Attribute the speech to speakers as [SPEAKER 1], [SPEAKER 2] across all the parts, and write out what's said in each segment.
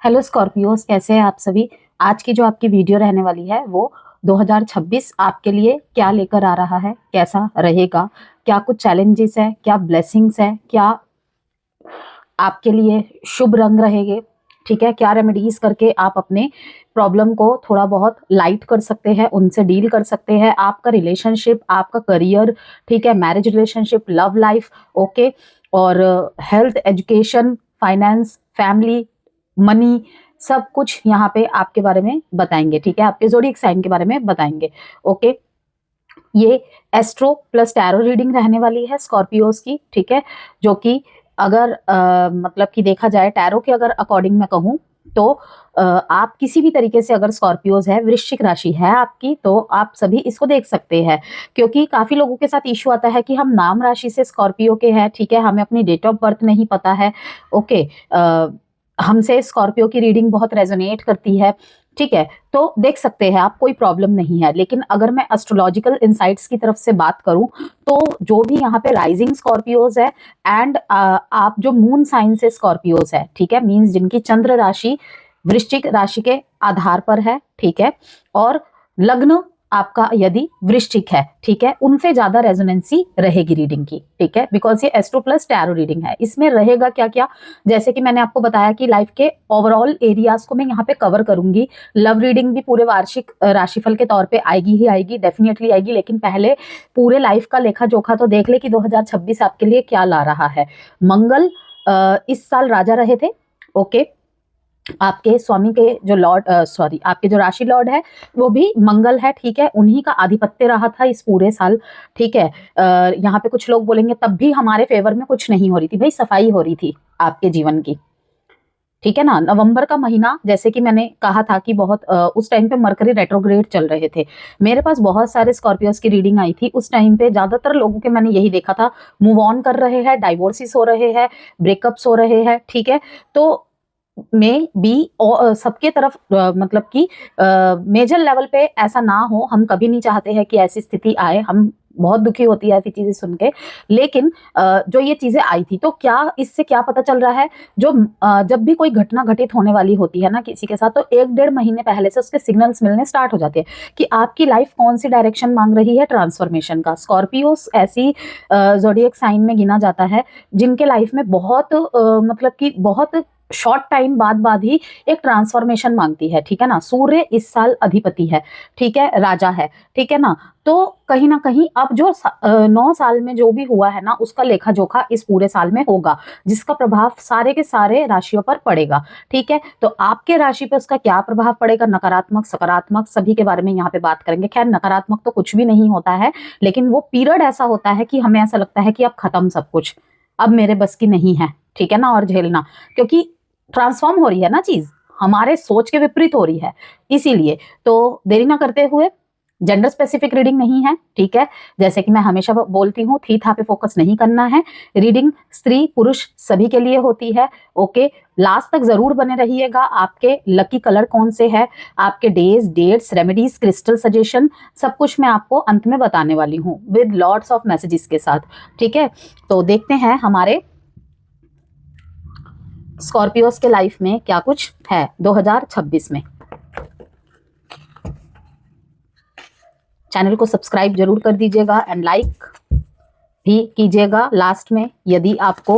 [SPEAKER 1] Hello Scorpios, कैसे हैं आप सभी। आज की जो आपकी वीडियो रहने वाली है वो 2026 आपके लिए क्या लेकर आ रहा है, कैसा रहेगा, क्या कुछ चैलेंजेस है, क्या ब्लेसिंग्स है, क्या आपके लिए शुभ रंग रहेंगे, ठीक है, क्या रेमेडीज करके आप अपने प्रॉब्लम को थोड़ा बहुत लाइट कर सकते हैं, उनसे डील कर सकते हैं। आपका रिलेशनशिप, आपका करियर, ठीक है, marriage relationship, love life, okay, और health, education, finance, family, money, सब कुछ यहाँ पे आपके बारे में बताएंगे, ठीक है, आपके ज़ोडिएक साइन के बारे में बताएंगे। ओके, ये एस्ट्रो प्लस टैरो रीडिंग रहने वाली है स्कॉर्पियोज की, ठीक है, जो कि अगर मतलब कि देखा जाए टैरो के अगर अकॉर्डिंग मैं कहूँ तो आप किसी भी तरीके से अगर स्कॉर्पियोज है, वृश्चिक राशि है आपकी, तो आप सभी इसको देख सकते हैं। क्योंकि काफी लोगों के साथ इशू आता है कि हम नाम राशि से स्कॉर्पियो के हैं, ठीक है, हमें अपनी डेट ऑफ बर्थ नहीं पता है। ओके, हमसे स्कॉर्पियो की रीडिंग बहुत रेजोनेट करती है, ठीक है, तो देख सकते हैं आप, कोई प्रॉब्लम नहीं है। लेकिन अगर मैं एस्ट्रोलॉजिकल इंसाइट्स की तरफ से बात करूं तो जो भी यहाँ पे राइजिंग स्कॉर्पियोज है एंड आप जो मून साइन से स्कॉर्पियोज है, ठीक है, मींस जिनकी चंद्र राशि वृश्चिक राशि के आधार पर है, ठीक है, और लग्न आपका यदि वृश्चिक है, ठीक है, उनसे ज्यादा रेजोनेंसी रहेगी रीडिंग की, ठीक है, बिकॉज ये एस्ट्रो प्लस टैरो रीडिंग है। इसमें रहेगा क्या क्या, जैसे कि मैंने आपको बताया कि लाइफ के ओवरऑल एरियाज को मैं यहाँ पे कवर करूंगी। लव रीडिंग भी पूरे वार्षिक राशिफल के तौर पे आएगी ही आएगी, डेफिनेटली आएगी, लेकिन पहले पूरे लाइफ का लेखा जोखा तो देख ले कि 2026 आपके लिए क्या ला रहा है। मंगल इस साल राजा रहे थे, ओके, आपके स्वामी के जो लॉर्ड, सॉरी, आपके जो राशि लॉर्ड है वो भी मंगल है, ठीक है, उन्हीं का आधिपत्य रहा था इस पूरे साल, ठीक है। यहाँ पे कुछ लोग बोलेंगे तब भी हमारे फेवर में कुछ नहीं हो रही थी, भाई सफाई हो रही थी आपके जीवन की, ठीक है ना। नवंबर का महीना, जैसे कि मैंने कहा था कि बहुत उस टाइम पे मरकरी रेट्रोग्रेड चल रहे थे, मेरे पास बहुत सारे स्कॉर्पियोस की रीडिंग आई थी उस टाइम पे। ज्यादातर लोगों के मैंने यही देखा था, मूव ऑन कर रहे हैं, डाइवोर्सिस हो रहे हैं, ब्रेकअप्स हो रहे हैं, ठीक है। तो में भी सबके तरफ मतलब कि मेजर लेवल पे ऐसा ना हो, हम कभी नहीं चाहते हैं कि ऐसी स्थिति आए, हम बहुत दुखी होती है ऐसी चीजें सुन के। लेकिन जो ये चीजें आई थी, तो क्या इससे क्या पता चल रहा है, जो जब भी कोई घटना घटित होने वाली होती है ना किसी के साथ, तो 1-1.5 महीने पहले से उसके सिग्नल्स मिलने स्टार्ट हो जाते हैं कि आपकी लाइफ कौन सी डायरेक्शन मांग रही है ट्रांसफॉर्मेशन का। स्कॉर्पियोस ऐसी ज़ोडिएक साइन में गिना जाता है जिनके लाइफ में बहुत मतलब कि बहुत शॉर्ट टाइम बाद ही एक ट्रांसफॉर्मेशन मांगती है, ठीक है ना। सूर्य इस साल अधिपति है, ठीक है, राजा है, ठीक है ना। तो कहीं ना कहीं अब जो 9 साल में जो भी हुआ है ना, उसका लेखा जोखा इस पूरे साल में होगा, जिसका प्रभाव सारे के सारे राशियों पर पड़ेगा, ठीक है। तो आपके राशि पे उसका क्या प्रभाव पड़ेगा, नकारात्मक सकारात्मक सभी के बारे में यहाँ पे बात करेंगे। खैर, नकारात्मक तो कुछ भी नहीं होता है, लेकिन वो पीरियड ऐसा होता है कि हमें ऐसा लगता है कि अब खत्म सब कुछ, अब मेरे बस की नहीं है, ठीक है ना, और झेलना, क्योंकि ट्रांसफॉर्म हो रही है ना चीज, हमारे सोच के विपरीत हो रही है। इसीलिए तो देरी ना करते हुए, जेंडर स्पेसिफिक रीडिंग नहीं है, ठीक है, जैसे कि मैं हमेशा बोलती हूँ, थी था पे फोकस नहीं करना है। रीडिंग स्त्री पुरुष सभी के लिए होती है, ओके। लास्ट तक जरूर बने रहिएगा। आपके लकी कलर कौन से है, आपके days, dates, remedies, crystal suggestion, सब कुछ मैं आपको अंत में बताने वाली हूँ विद लॉट्स ऑफ मैसेजेस के साथ, ठीक है। तो देखते हैं हमारे स्कॉर्पियोस के लाइफ में क्या कुछ है 2026 में। चैनल को सब्सक्राइब जरूर कर दीजिएगा एंड लाइक भी कीजिएगा लास्ट में, यदि आपको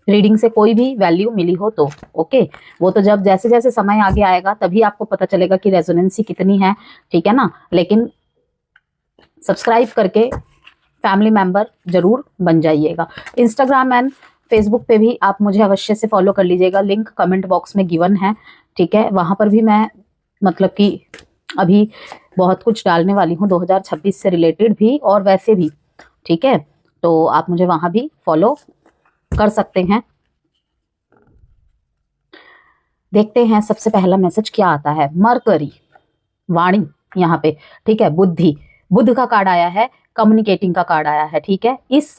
[SPEAKER 1] रीडिंग से कोई भी वैल्यू मिली हो तो, ओके। वो तो जब जैसे जैसे समय आगे आएगा तभी आपको पता चलेगा कि रेजोनेंसी कितनी है, ठीक है ना। लेकिन सब्सक्राइब करके फैमिली मेंबर जरूर बन जाइएगा। इंस्टाग्राम एंड फेसबुक पे भी आप मुझे अवश्य से फॉलो कर लीजिएगा, लिंक कमेंट बॉक्स में गिवन है, ठीक है। वहां पर भी मैं मतलब कि अभी बहुत कुछ डालने वाली हूँ 2026 से रिलेटेड भी और वैसे भी, ठीक है, तो आप मुझे वहां भी फॉलो कर सकते हैं। देखते हैं सबसे पहला मैसेज क्या आता है। मरकरी वाणी यहाँ पे, ठीक है, बुद्धि, बुध का कार्ड आया है, कम्युनिकेटिंग का कार्ड आया है, ठीक है। इस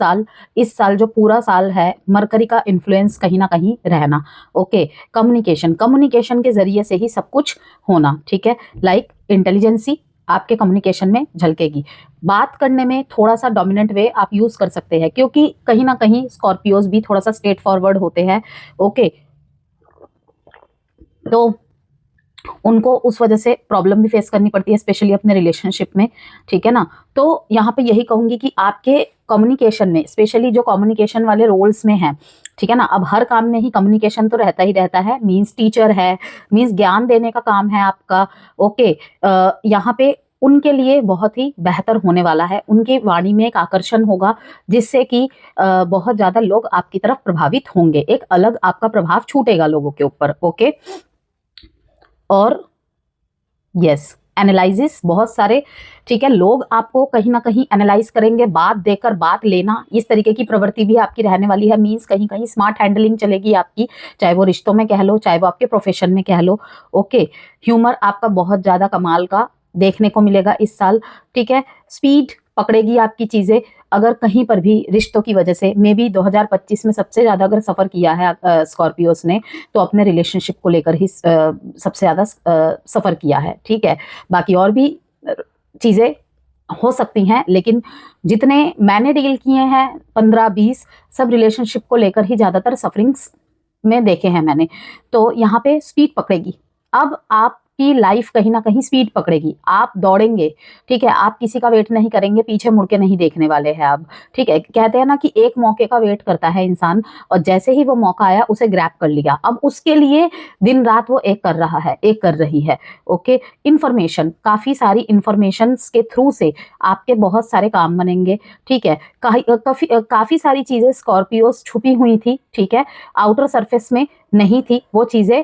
[SPEAKER 1] साल जो पूरा साल है, मरकरी का इन्फ्लुएंस कहीं ना कहीं रहना, ओके। कम्युनिकेशन के जरिए से ही सब कुछ होना, ठीक है। लाइक इंटेलिजेंसी आपके कम्युनिकेशन में झलकेगी। बात करने में थोड़ा सा डोमिनेंट वे आप यूज कर सकते हैं, क्योंकि कहीं ना कहीं स्कॉर्पियोज भी थोड़ा सा स्ट्रेट फॉरवर्ड होते हैं, ओके। तो उनको उस वजह से प्रॉब्लम भी फेस करनी पड़ती है, स्पेशली अपने रिलेशनशिप में, ठीक है ना। तो यहाँ पे यही कहूंगी कि आपके कम्युनिकेशन में, स्पेशली जो कम्युनिकेशन वाले रोल्स में हैं, ठीक है ना, अब हर काम में ही कम्युनिकेशन तो रहता ही रहता है, मीन्स टीचर है, मीन्स ज्ञान देने का काम है आपका, ओके। यहाँ पे उनके लिए बहुत ही बेहतर होने वाला है, उनकी वाणी में एक आकर्षण होगा जिससे कि बहुत ज्यादा लोग आपकी तरफ प्रभावित होंगे, एक अलग आपका प्रभाव छूटेगा लोगों के ऊपर, ओके। और यस, एनालिसिस बहुत सारे, ठीक है, लोग आपको कहीं ना कहीं एनालाइज करेंगे, बात देकर बात लेना, इस तरीके की प्रवृत्ति भी आपकी रहने वाली है, मींस कहीं कहीं स्मार्ट हैंडलिंग चलेगी आपकी, चाहे वो रिश्तों में कह लो, चाहे वो आपके प्रोफेशन में कह लो, ओके। ह्यूमर आपका बहुत ज्यादा कमाल का देखने को मिलेगा इस साल, ठीक है। स्पीड पकड़ेगी आपकी चीजें, अगर कहीं पर भी रिश्तों की वजह से, मे बी 2025 में सबसे ज्यादा अगर सफर किया है स्कॉर्पियोस ने, तो अपने रिलेशनशिप को लेकर ही सबसे ज्यादा सफर किया है, ठीक है। बाकी और भी चीजें हो सकती हैं, लेकिन जितने मैंने डील किए हैं 15-20, सब रिलेशनशिप को लेकर ही ज्यादातर सफरिंग्स में देखे हैं मैंने। तो यहाँ पे स्पीड पकड़ेगी, अब आपकी लाइफ कहीं ना कहीं स्पीड पकड़ेगी, आप दौड़ेंगे, ठीक है, आप किसी का वेट नहीं करेंगे, पीछे मुड़ के नहीं देखने वाले हैं आप, ठीक है। कहते हैं ना कि एक मौके का वेट करता है इंसान, और जैसे ही वो मौका आया उसे ग्रैब कर लिया, अब उसके लिए दिन रात वो एक कर रहा है, एक कर रही है, ओके। इंफॉर्मेशन, काफी सारी इंफॉर्मेशन के थ्रू से आपके बहुत सारे काम बनेंगे, ठीक है। काफी सारी चीजें स्कॉर्पियोस छुपी हुई थी, ठीक है, आउटर सरफेस में नहीं थी, वो चीजें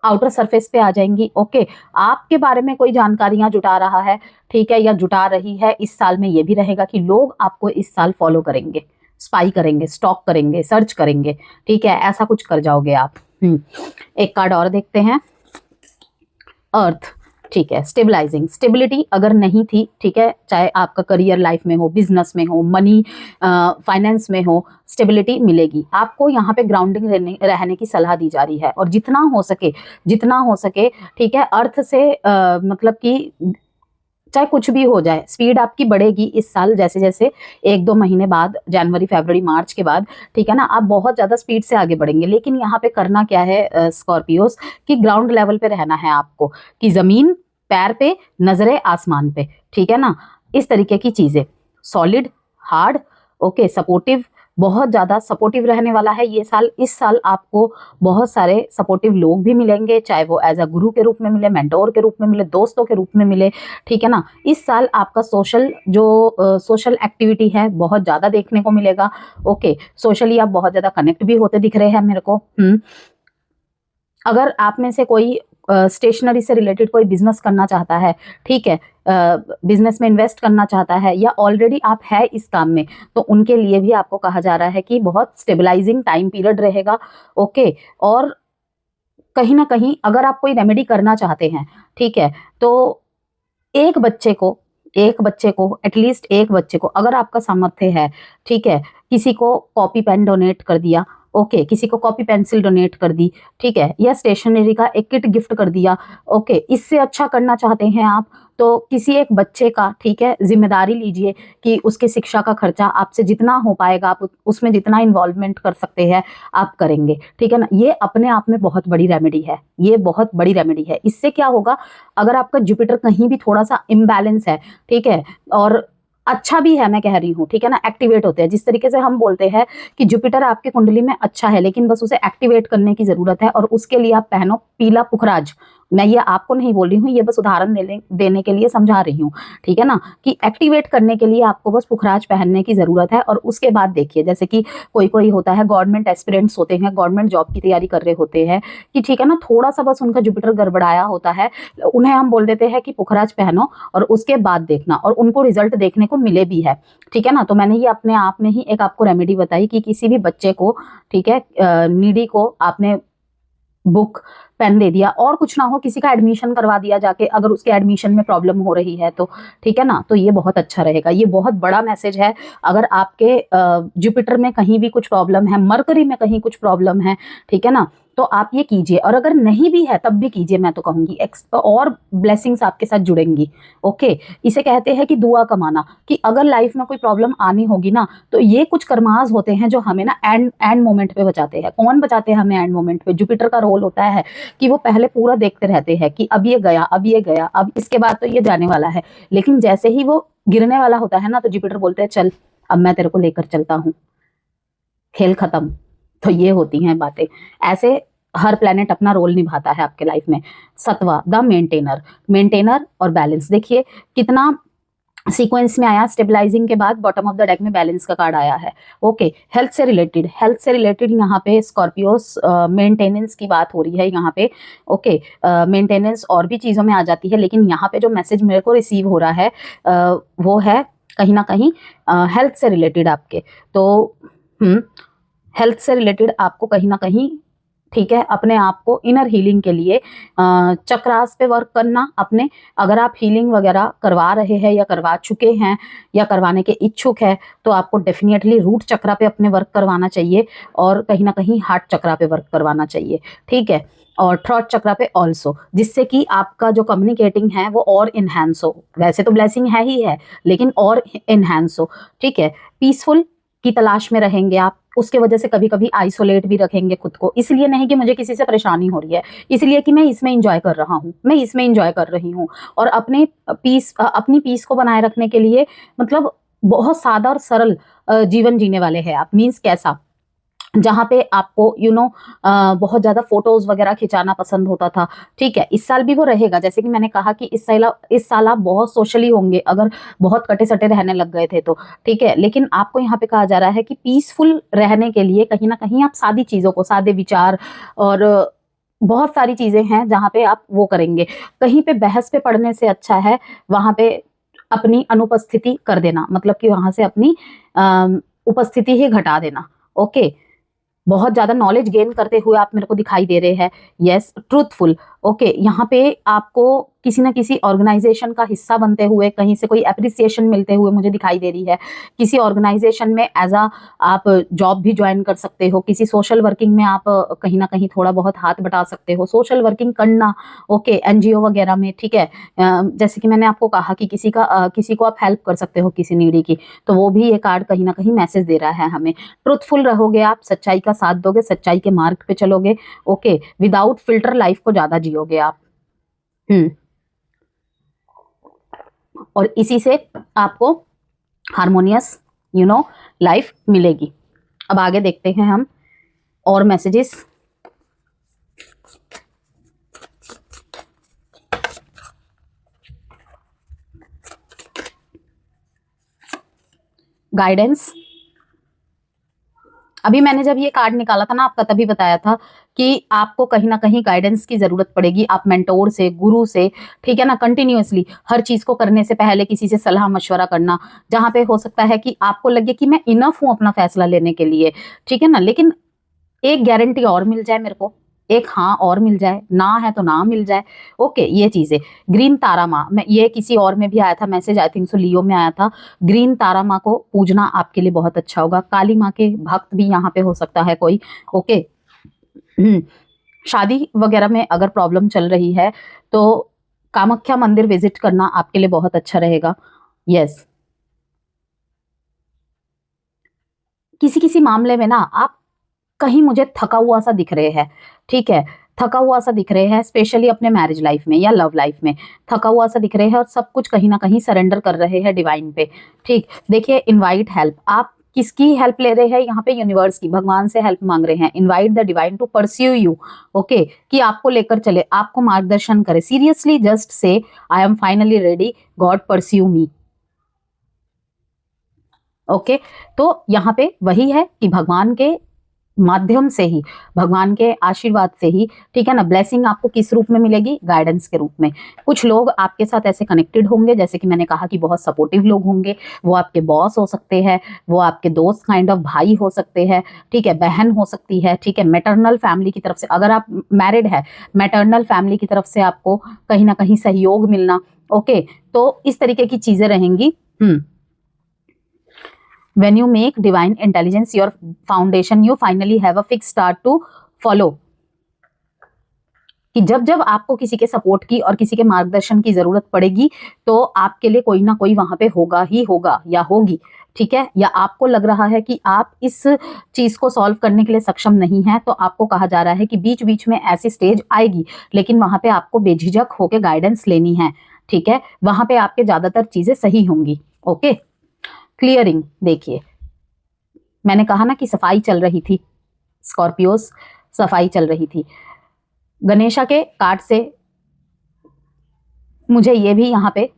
[SPEAKER 1] आउटर सरफेस पे आ जाएंगी, ओके। आपके बारे में कोई जानकारियां जुटा रहा है, ठीक है, या जुटा रही है, इस साल में ये भी रहेगा कि लोग आपको इस साल फॉलो करेंगे, स्पाई करेंगे, स्टॉक करेंगे, सर्च करेंगे, ठीक है, ऐसा कुछ कर जाओगे आप। एक कार्ड और देखते हैं, अर्थ, ठीक है। स्टेबलाइजिंग, स्टेबिलिटी अगर नहीं थी, ठीक है, चाहे आपका करियर लाइफ में हो, बिजनेस में हो, मनी फाइनेंस में हो, स्टेबिलिटी मिलेगी आपको। यहाँ पे ग्राउंडिंग रहने की सलाह दी जा रही है, और जितना हो सके, ठीक है, अर्थ से मतलब कि चाहे कुछ भी हो जाए, स्पीड आपकी बढ़ेगी इस साल, जैसे जैसे 1-2 महीने बाद, जनवरी, फरवरी, मार्च के बाद, ठीक है ना, आप बहुत ज्यादा स्पीड से आगे बढ़ेंगे। लेकिन यहाँ पे करना क्या है स्कॉर्पियोस, कि ग्राउंड लेवल पे रहना है आपको, कि जमीन पैर पे, नजरें आसमान पे, ठीक है ना, इस तरीके की चीजें, सॉलिड, हार्ड, ओके, सपोर्टिव, बहुत ज्यादा सपोर्टिव रहने वाला है ये साल। इस साल आपको बहुत सारे सपोर्टिव लोग भी मिलेंगे, चाहे वो एज अ गुरु के रूप में मिले, मेंटोर के रूप में मिले, दोस्तों के रूप में मिले, ठीक है ना। इस साल आपका सोशल एक्टिविटी है बहुत ज्यादा देखने को मिलेगा, ओके। सोशली आप बहुत ज्यादा कनेक्ट भी होते दिख रहे हैं मेरे को। अगर आप में से कोई स्टेशनरी से रिलेटेड कोई बिजनेस करना चाहता है, ठीक है, बिजनेस में इन्वेस्ट करना चाहता है, या ऑलरेडी आप है इस काम में, तो उनके लिए भी आपको कहा जा रहा है कि बहुत स्टेबलाइजिंग टाइम पीरियड रहेगा, ओके। और कहीं ना कहीं अगर आप कोई रेमेडी करना चाहते हैं, ठीक है, तो एक बच्चे को एटलीस्ट एक बच्चे को, अगर आपका सामर्थ्य है, ठीक है, किसी को कॉपी पेन डोनेट कर दिया, ओके, किसी को कॉपी पेंसिल डोनेट कर दी, ठीक है, या स्टेशनरी का एक किट गिफ्ट कर दिया, ओके। इससे अच्छा करना चाहते हैं आप, तो किसी एक बच्चे का, ठीक है, जिम्मेदारी लीजिए कि उसके शिक्षा का खर्चा आपसे जितना हो पाएगा, आप उसमें जितना इन्वॉल्वमेंट कर सकते हैं आप करेंगे, ठीक है ना। ये अपने आप में बहुत बड़ी रेमेडी है, ये बहुत बड़ी रेमेडी है। इससे क्या होगा, अगर आपका जुपिटर कहीं भी थोड़ा सा इम्बैलेंस है, ठीक है, और अच्छा भी है, मैं कह रही हूँ, ठीक है ना, एक्टिवेट होते हैं, जिस तरीके से हम बोलते हैं कि जुपिटर आपके कुंडली में अच्छा है, लेकिन बस उसे एक्टिवेट करने की जरूरत है, और उसके लिए आप पहनो पीला पुखराज। मैं ये आपको नहीं बोल रही हूँ, ये बस उदाहरण देने के लिए समझा रही हूँ, ठीक है ना, कि एक्टिवेट करने के लिए आपको बस पुखराज पहनने की जरूरत है। और उसके बाद देखिए, जैसे कि कोई होता है, गवर्नमेंट एस्पिरेंट्स होते हैं, गवर्नमेंट जॉब की तैयारी कर रहे होते हैं, कि ठीक है ना, थोड़ा सा बस उनका जुपिटर गड़बड़ाया होता है, उन्हें हम बोल देते हैं कि पुखराज पहनो और उसके बाद देखना, और उनको रिजल्ट देखने को मिले भी है, ठीक है ना। तो मैंने ये अपने आप में ही एक आपको रेमेडी बताई कि किसी भी बच्चे को, ठीक है, नीडी को आपने बुक पेन दे दिया, और कुछ ना हो, किसी का एडमिशन करवा दिया जाके, अगर उसके एडमिशन में प्रॉब्लम हो रही है तो, ठीक है ना, तो ये बहुत अच्छा रहेगा। ये बहुत बड़ा मैसेज है। अगर आपके जुपिटर में कहीं भी कुछ प्रॉब्लम है, मरकरी में कहीं कुछ प्रॉब्लम है, ठीक है ना, तो आप ये कीजिए, और अगर नहीं भी है तब भी कीजिए, मैं तो कहूंगी और ब्लेसिंग्स आपके साथ जुड़ेंगी। ओके, इसे कहते हैं कि दुआ कमाना, कि अगर लाइफ में कोई प्रॉब्लम आनी होगी ना, तो ये कुछ कर्माज होते हैं जो हमें ना एंड मोमेंट पे बचाते हैं। कौन बचाते हैं हमें एंड मोमेंट पे? जुपिटर का रोल होता है कि वो पहले पूरा देखते रहते हैं कि अब ये गया, अब ये गया, अब इसके बाद तो ये जाने वाला है, लेकिन जैसे ही वो गिरने वाला होता है ना, तो जुपिटर बोलते हैं चल अब मैं तेरे को लेकर चलता हूँ, खेल खत्म। तो ये होती हैं बातें। ऐसे हर प्लेनेट अपना रोल निभाता है आपके लाइफ में। सतवा, द मेंटेनर, मेंटेनर और बैलेंस। देखिए कितना सीक्वेंस में आया, स्टेबलाइजिंग के बाद बॉटम ऑफ द डेक में बैलेंस का कार्ड आया है। ओके, हेल्थ से रिलेटेड, हेल्थ से रिलेटेड यहाँ पे स्कॉर्पियोस मेंटेनेंस की बात हो रही है यहाँ पे। ओके, मेंटेनेंस और भी चीज़ों में आ जाती है, लेकिन यहाँ पे जो मैसेज मेरे को रिसीव हो रहा है वो है कहीं ना कहीं हेल्थ से रिलेटेड आपके। तो हेल्थ से रिलेटेड आपको कहीं ना कहीं, ठीक है, अपने आप को इनर हीलिंग के लिए चक्रास पे वर्क करना अपने। अगर आप हीलिंग वगैरह करवा रहे हैं या करवा चुके हैं या करवाने के इच्छुक है, तो आपको डेफिनेटली रूट चक्रा पे अपने वर्क करवाना चाहिए, और कहीं ना कहीं हार्ट चक्रा पे वर्क करवाना चाहिए, ठीक है, और थ्रोट चक्रा पे ऑल्सो, जिससे कि आपका जो कम्युनिकेटिंग है वो और इन्हेंस हो। वैसे तो ब्लेसिंग है ही है, लेकिन और इन्हेंस हो, ठीक है। पीसफुल की तलाश में रहेंगे आप, उसके वजह से कभी कभी आइसोलेट भी रखेंगे खुद को। इसलिए नहीं कि मुझे किसी से परेशानी हो रही है, इसलिए कि मैं इसमें इंजॉय कर रहा हूँ, मैं इसमें इंजॉय कर रही हूँ। और अपनी पीस को बनाए रखने के लिए मतलब बहुत सादा और सरल जीवन जीने वाले हैं आप। मीन्स कैसा, जहाँ पे आपको बहुत ज़्यादा फोटोज वगैरह खिंचाना पसंद होता था, ठीक है, इस साल भी वो रहेगा। जैसे कि मैंने कहा कि इस साल आप बहुत सोशली होंगे, अगर बहुत कटे सटे रहने लग गए थे तो, ठीक है, लेकिन आपको यहाँ पे कहा जा रहा है कि पीसफुल रहने के लिए कहीं ना कहीं आप सादी चीज़ों को, सादे विचार और बहुत सारी चीज़ें हैं जहाँ पे आप वो करेंगे। कहीं पे बहस पे पढ़ने से अच्छा है वहाँ पे अपनी अनुपस्थिति कर देना, मतलब कि वहाँ से अपनी उपस्थिति ही घटा देना। ओके, बहुत ज्यादा नॉलेज गेन करते हुए आप मेरे को दिखाई दे रहे हैं। Yes, truthful. ओके, यहाँ पे आपको किसी ना किसी ऑर्गेनाइजेशन का हिस्सा बनते हुए, कहीं से कोई एप्रिसिएशन मिलते हुए मुझे दिखाई दे रही है। किसी ऑर्गेनाइजेशन में एज आ आप जॉब भी ज्वाइन कर सकते हो। किसी सोशल वर्किंग में आप कहीं ना कहीं थोड़ा बहुत हाथ बटा सकते हो, सोशल वर्किंग करना। ओके, एनजीओ वगैरह में, ठीक है। जैसे कि मैंने आपको कहा कि किसी को आप हेल्प कर सकते हो, किसी नीडी की, तो वो भी ये कार्ड कहीं ना कहीं मैसेज दे रहा है हमें। ट्रुथफुल रहोगे आप, सच्चाई का साथ दोगे, सच्चाई के मार्ग पे चलोगे। ओके, विदाउट फिल्टर लाइफ को ज्यादा जियोगे आप। और इसी से आपको हार्मोनियस लाइफ मिलेगी। अब आगे देखते हैं हम और मैसेजेस। गाइडेंस, अभी मैंने जब ये कार्ड निकाला था ना आपका, तभी बताया था कि आपको कहीं ना कहीं गाइडेंस की जरूरत पड़ेगी। आप मेंटोर से, गुरु से, ठीक है ना, कंटिन्यूअसली हर चीज को करने से पहले किसी से सलाह मशवरा करना, जहां पे हो सकता है कि आपको लगे कि मैं इनफ हूं अपना फैसला लेने के लिए, ठीक है ना, लेकिन एक गारंटी और मिल जाए मेरे को, एक हाँ और मिल जाए, ना है तो ना मिल जाए। ओके, ये चीजें। ग्रीन तारा माँ, मैं ये किसी और में भी आया था मैसेज, आई थिंक सो लियो में आया था। ग्रीन तारा माँ को पूजना आपके लिए बहुत अच्छा होगा। काली माँ के भक्त भी यहाँ पे हो सकता है कोई। ओके, शादी वगैरह में अगर प्रॉब्लम चल रही है तो कामाख्या मंदिर विजिट करना आपके लिए बहुत अच्छा रहेगा। यस, किसी किसी मामले में ना आप कहीं मुझे थका हुआ सा दिख रहे हैं, ठीक है, थका हुआ सा दिख रहे हैं, स्पेशली अपने मैरिज लाइफ में या लव लाइफ में थका हुआ सा दिख रहे हैं, और सब कुछ कहीं ना कहीं सरेंडर कर रहे हैं डिवाइन पे। ठीक, देखिए, इनवाइट हेल्प, आप किसकी हेल्प ले रहे हैं यहाँ पे? यूनिवर्स की, भगवान से हेल्प मांग रहे हैं। Invite the divine to pursue you. Okay, कि आपको लेकर चले, आपको मार्गदर्शन करे। Seriously just say I am finally ready, God pursue me. Okay, तो यहाँ पे वही है कि भगवान के माध्यम से ही, भगवान के आशीर्वाद से ही, ठीक है ना, ब्लेसिंग आपको किस रूप में मिलेगी? गाइडेंस के रूप में। कुछ लोग आपके साथ ऐसे कनेक्टेड होंगे, जैसे कि मैंने कहा कि बहुत सपोर्टिव लोग होंगे। वो आपके बॉस हो सकते हैं, वो आपके दोस्त, काइंड ऑफ भाई हो सकते हैं, ठीक है, बहन हो सकती है, ठीक है, मैटरनल फैमिली की तरफ से, अगर आप मैरिड है, मैटरनल फैमिली की तरफ से आपको कहीं ना कहीं सहयोग मिलना। ओके, तो इस तरीके की चीजें रहेंगी। When you make divine intelligence your foundation, you finally have a fixed start to follow. कि जब जब आपको किसी के सपोर्ट की और किसी के मार्गदर्शन की जरूरत पड़ेगी तो आपके लिए कोई ना कोई वहां पे होगा ही होगा या होगी, ठीक है। या आपको लग रहा है कि आप इस चीज को सॉल्व करने के लिए सक्षम नहीं है, तो आपको कहा जा रहा है कि बीच बीच में ऐसी स्टेज आएगी, लेकिन वहां पे आपको बेझिझक होकर गाइडेंस लेनी है, ठीक है। वहां पे आपके ज्यादातर चीजें सही होंगी। ओके, क्लियरिंग देखिए, मैंने कहा ना कि सफाई चल रही थी, स्कॉर्पियोस सफाई चल रही थी। गणेशा के कार्ड से मुझे ये भी यहाँ पे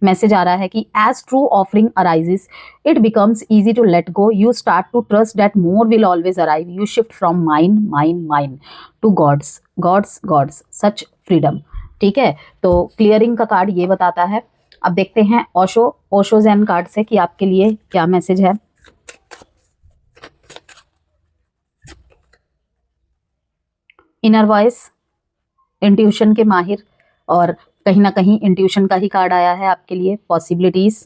[SPEAKER 1] मैसेज आ रहा है कि as true offering arises it becomes easy to let go, you start to trust that more will always arrive, you shift from mind mind mind to God's God's God's, such freedom, ठीक है। तो clearing का card ये बताता है। अब देखते हैं ओशो ज़ेन कार्ड से कि आपके लिए क्या मैसेज है। इनर वॉइस, इंट्यूशन के माहिर, और कहीं ना कहीं इंट्यूशन का ही कार्ड आया है आपके लिए। पॉसिबिलिटीज,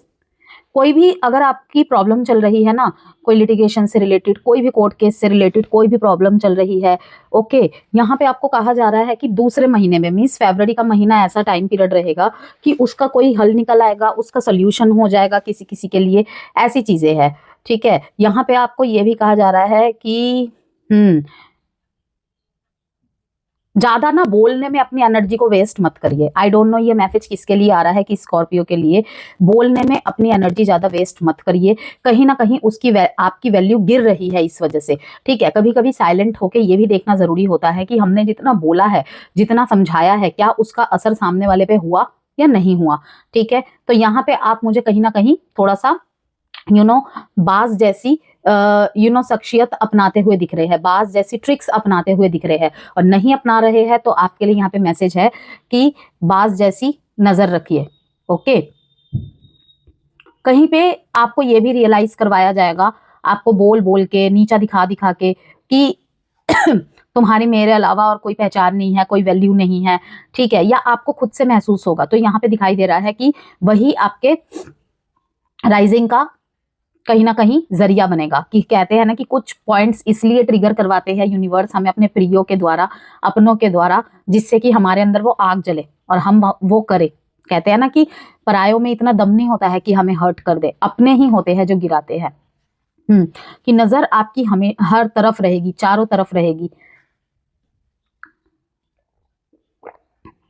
[SPEAKER 1] कोई भी अगर आपकी प्रॉब्लम चल रही है ना, कोई लिटिगेशन से रिलेटेड, कोई भी कोर्ट केस से रिलेटेड कोई भी प्रॉब्लम चल रही है, ओके, यहाँ पे आपको कहा जा रहा है कि दूसरे महीने में, मीन्स फरवरी का महीना ऐसा टाइम पीरियड रहेगा कि उसका कोई हल निकल आएगा, उसका सोल्यूशन हो जाएगा किसी किसी के लिए, ऐसी चीजें हैं, ठीक है। यहाँ पे आपको ये भी कहा जा रहा है कि ज्यादा ना बोलने में अपनी एनर्जी को वेस्ट मत करिए। आई डोंट नो ये मैसेज किसके लिए आ रहा है, कि स्कॉर्पियो के लिए। बोलने में अपनी एनर्जी ज्यादा वेस्ट मत करिए, कहीं ना कहीं उसकी आपकी वैल्यू गिर रही है इस वजह से, ठीक है। कभी कभी साइलेंट होके ये भी देखना जरूरी होता है कि हमने जितना बोला है, जितना समझाया है, क्या उसका असर सामने वाले पे हुआ या नहीं हुआ, ठीक है। तो यहाँ पे आप मुझे कहीं ना कहीं थोड़ा सा बाज जैसी शख्सियत अपनाते हुए दिख रहे हैं, बाज जैसी ट्रिक्स अपनाते हुए दिख रहे हैं, और नहीं अपना रहे हैं तो आपके लिए यहाँ पे मैसेज है कि बाज जैसी नजर रखिए। ओके, कहीं पे आपको ये भी रियलाइज करवाया जाएगा, आपको बोल बोल के, नीचा दिखा दिखा के, कि तुम्हारी मेरे अलावा और कोई पहचान नहीं है, कोई वैल्यू नहीं है, ठीक है। या आपको खुद से महसूस होगा। तो यहाँ पे दिखाई दे रहा है कि वही आपके राइजिंग का कहीं ना कहीं जरिया बनेगा, कि कहते हैं ना कि कुछ पॉइंट्स इसलिए ट्रिगर करवाते हैं यूनिवर्स हमें अपने प्रियो के द्वारा, अपनों के द्वारा, जिससे कि हमारे अंदर वो आग जले और हम वो करें। कहते हैं ना कि परायों में इतना दम नहीं होता है कि हमें हर्ट कर दे, अपने ही होते हैं जो गिराते हैं। कि नजर आपकी हमें हर तरफ रहेगी, चारों तरफ रहेगी।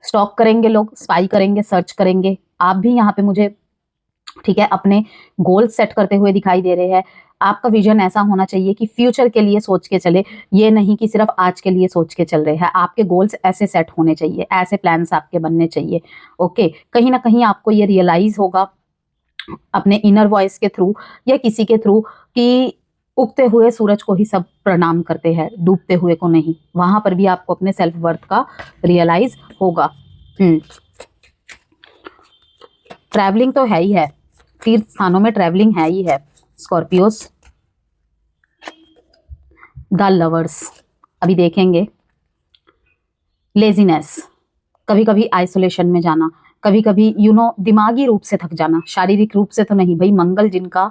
[SPEAKER 1] स्टॉक करेंगे लोग, स्पाई करेंगे, सर्च करेंगे। आप भी यहाँ पे मुझे, ठीक है, अपने गोल सेट करते हुए दिखाई दे रहे हैं। आपका विजन ऐसा होना चाहिए कि फ्यूचर के लिए सोच के चले, ये नहीं कि सिर्फ आज के लिए सोच के चल रहे हैं। आपके गोल्स ऐसे सेट होने चाहिए, ऐसे प्लान्स आपके बनने चाहिए। ओके, कहीं ना कहीं आपको ये रियलाइज होगा अपने इनर वॉइस के थ्रू या किसी के थ्रू कि उगते हुए सूरज को ही सब प्रणाम करते हैं, डूबते हुए को नहीं। वहां पर भी आपको अपने सेल्फ वर्थ का रियलाइज होगा। ट्रैवलिंग तो है ही है, तीर्थ स्थानों में ट्रैवलिंग है ही है। स्कॉर्पियोस, द लवर्स, अभी देखेंगे। लेजीनेस, कभी कभी आइसोलेशन में जाना, कभी कभी दिमागी रूप से थक जाना, शारीरिक रूप से तो नहीं भाई। मंगल जिनका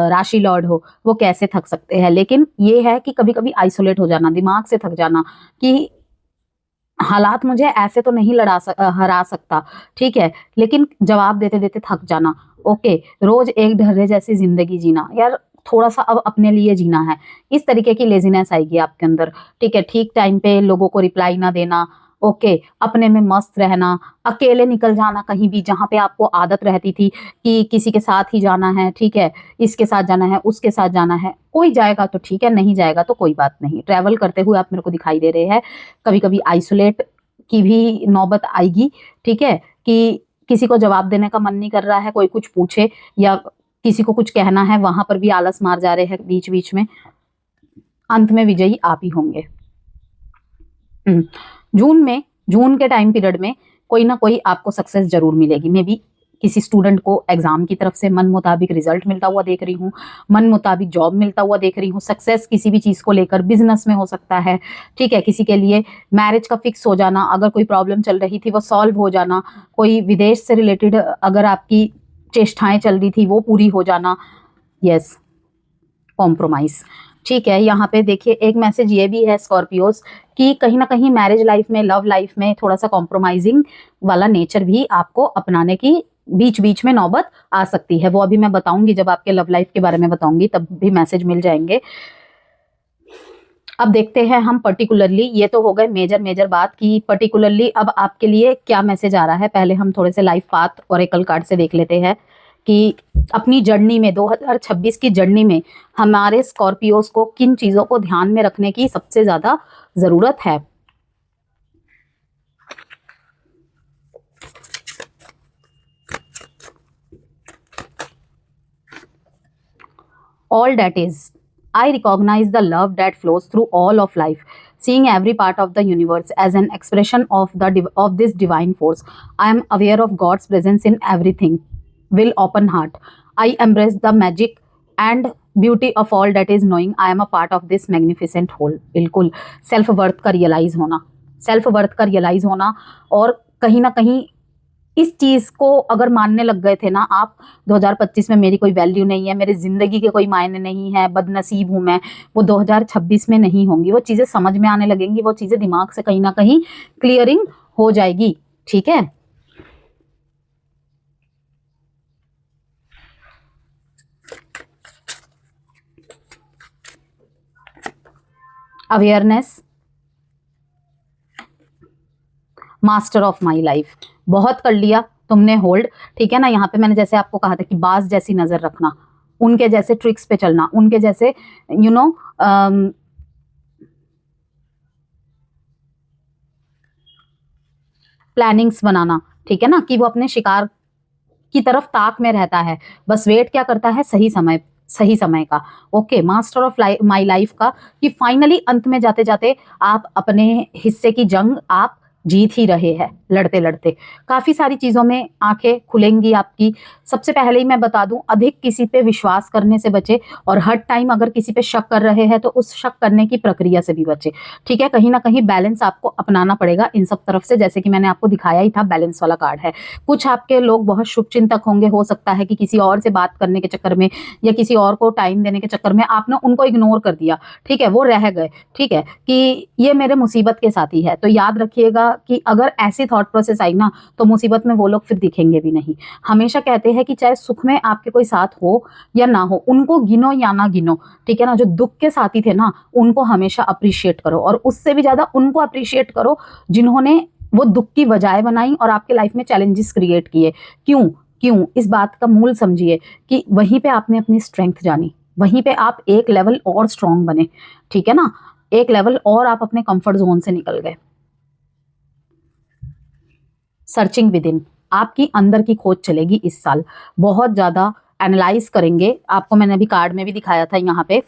[SPEAKER 1] राशि लॉर्ड हो वो कैसे थक सकते हैं, लेकिन ये है कि कभी कभी आइसोलेट हो जाना, दिमाग से थक जाना, कि हालात मुझे ऐसे तो नहीं हरा सकता, ठीक है, लेकिन जवाब देते देते थक जाना। ओके, रोज एक ढर्रे जैसी जिंदगी जीना, यार थोड़ा सा अब अपने लिए जीना है, इस तरीके की लेजीनेस आएगी आपके अंदर, ठीक है। ठीक टाइम पे लोगों को रिप्लाई ना देना, ओके, अपने में मस्त रहना, अकेले निकल जाना कहीं भी जहाँ पे आपको आदत रहती थी कि किसी के साथ ही जाना है, ठीक है, इसके साथ जाना है, उसके साथ जाना है। कोई जाएगा तो ठीक है, नहीं जाएगा तो कोई बात नहीं। ट्रैवल करते हुए आप मेरे को दिखाई दे रहे हैं। कभी कभी आइसोलेट की भी नौबत आएगी, ठीक है, कि किसी को जवाब देने का मन नहीं कर रहा है, कोई कुछ पूछे या किसी को कुछ कहना है, वहां पर भी आलस मार जा रहे हैं बीच बीच में। अंत में विजयी आप ही होंगे। जून के टाइम पीरियड में कोई ना कोई आपको सक्सेस जरूर मिलेगी। मे बी किसी स्टूडेंट को एग्जाम की तरफ से मन मुताबिक रिजल्ट मिलता हुआ देख रही हूँ, मन मुताबिक जॉब मिलता हुआ देख रही हूँ, सक्सेस किसी भी चीज को लेकर, बिजनेस में हो सकता है, ठीक है। किसी के लिए मैरिज का फिक्स हो जाना, अगर कोई प्रॉब्लम चल रही थी वो सॉल्व हो जाना, कोई विदेश से रिलेटेड अगर आपकी चेष्टाएं चल रही थी वो पूरी हो जाना। यस, कॉम्प्रोमाइज, ठीक है, यहाँ पे देखिए एक मैसेज ये भी है स्कॉर्पियोस कि कहीं ना कहीं मैरिज लाइफ में, लव लाइफ में थोड़ा सा कॉम्प्रोमाइजिंग वाला नेचर भी आपको अपनाने की बीच बीच में नौबत आ सकती है। वो अभी मैं बताऊंगी, जब आपके लव लाइफ के बारे में बताऊंगी तब भी मैसेज मिल जाएंगे। अब देखते हैं हम पर्टिकुलरली, ये तो हो गए मेजर बात की पर्टिकुलरली अब आपके लिए क्या मैसेज आ रहा है। पहले हम थोड़े से लाइफ पाथ ओरेकल कार्ड से देख लेते हैं कि अपनी जर्नी में, 2026 की जर्नी में हमारे स्कॉर्पियोस को किन चीजों को ध्यान में रखने की सबसे ज्यादा जरूरत है। All that is, I recognize the love that flows through all of life, seeing every part of the universe as an expression of this divine force. I am aware of God's presence in everything. Will open heart. I embrace the magic and beauty of all that is, knowing I am a part of this magnificent whole. बिल्कुल self worth का realise होना, self worth का realise होना, और कहीं ना कहीं इस चीज को अगर मानने लग गए थे ना आप 2025 में, मेरी कोई वैल्यू नहीं है, मेरी जिंदगी के कोई मायने नहीं है, बदनसीब हूं मैं, वो 2026 में नहीं होंगी। वो चीजें समझ में आने लगेंगी, वो चीजें दिमाग से कहीं ना कहीं क्लियरिंग हो जाएगी। ठीक है, awareness, master of my life, बहुत कर लिया तुमने होल्ड। ठीक है ना, यहाँ पे मैंने जैसे आपको कहा था कि बाज जैसी नजर रखना, उनके जैसे ट्रिक्स पे चलना, उनके जैसे यू नो प्लानिंग्स बनाना। ठीक है ना, कि वो अपने शिकार की तरफ ताक में रहता है, बस वेट क्या करता है, सही समय का। Okay, master of my life का, कि फाइनली अंत में जाते जाते आप अपने हिस्से की जंग आप जीत ही रहे हैं, लड़ते लड़ते। काफी सारी चीजों में आंखें खुलेंगी आपकी। सबसे पहले ही मैं बता दूं, अधिक किसी पे विश्वास करने से बचे, और हर टाइम अगर किसी पे शक कर रहे हैं तो उस शक करने की प्रक्रिया से भी बचे। ठीक है, कहीं ना कहीं बैलेंस आपको अपनाना पड़ेगा इन सब तरफ से, जैसे कि मैंने आपको दिखाया ही था, बैलेंस वाला कार्ड है। कुछ आपके लोग बहुत शुभ चिंतक होंगे, हो सकता है कि किसी और से बात करने के चक्कर में या किसी और को टाइम देने के चक्कर में आपने उनको इग्नोर कर दिया। ठीक है, वो रह गए। ठीक है, कि ये मेरे मुसीबत के साथी है, तो याद रखिएगा कि अगर ऐसी थॉट प्रोसेस आई ना, तो मुसीबत में वो लोग फिर दिखेंगे भी नहीं। हमेशा कहते हैं कि चाहे सुख में आपके कोई साथ हो या ना हो, उनको गिनो या ना गिनो, ठीक है ना, जो दुख के साथी थे ना, उनको हमेशा अप्रिशिएट करो, और उससे भी ज्यादा उनको अप्रिशिएट करो जिन्होंने वो दुख की वजह बनाई और आपके लाइफ में चैलेंजेस क्रिएट किए। क्यों क्यों, इस बात का मूल समझिए कि वहीं पे आपने अपनी स्ट्रेंथ जानी, वहीं पे आप एक लेवल और स्ट्रांग बने। ठीक है ना, एक लेवल और आप अपने कंफर्ट जोन से निकल गए। सर्चिंग विद इन, आपकी अंदर की खोज चलेगी इस साल, बहुत ज्यादा एनालाइज करेंगे। आपको मैंने अभी कार्ड में भी दिखाया था यहाँ पे,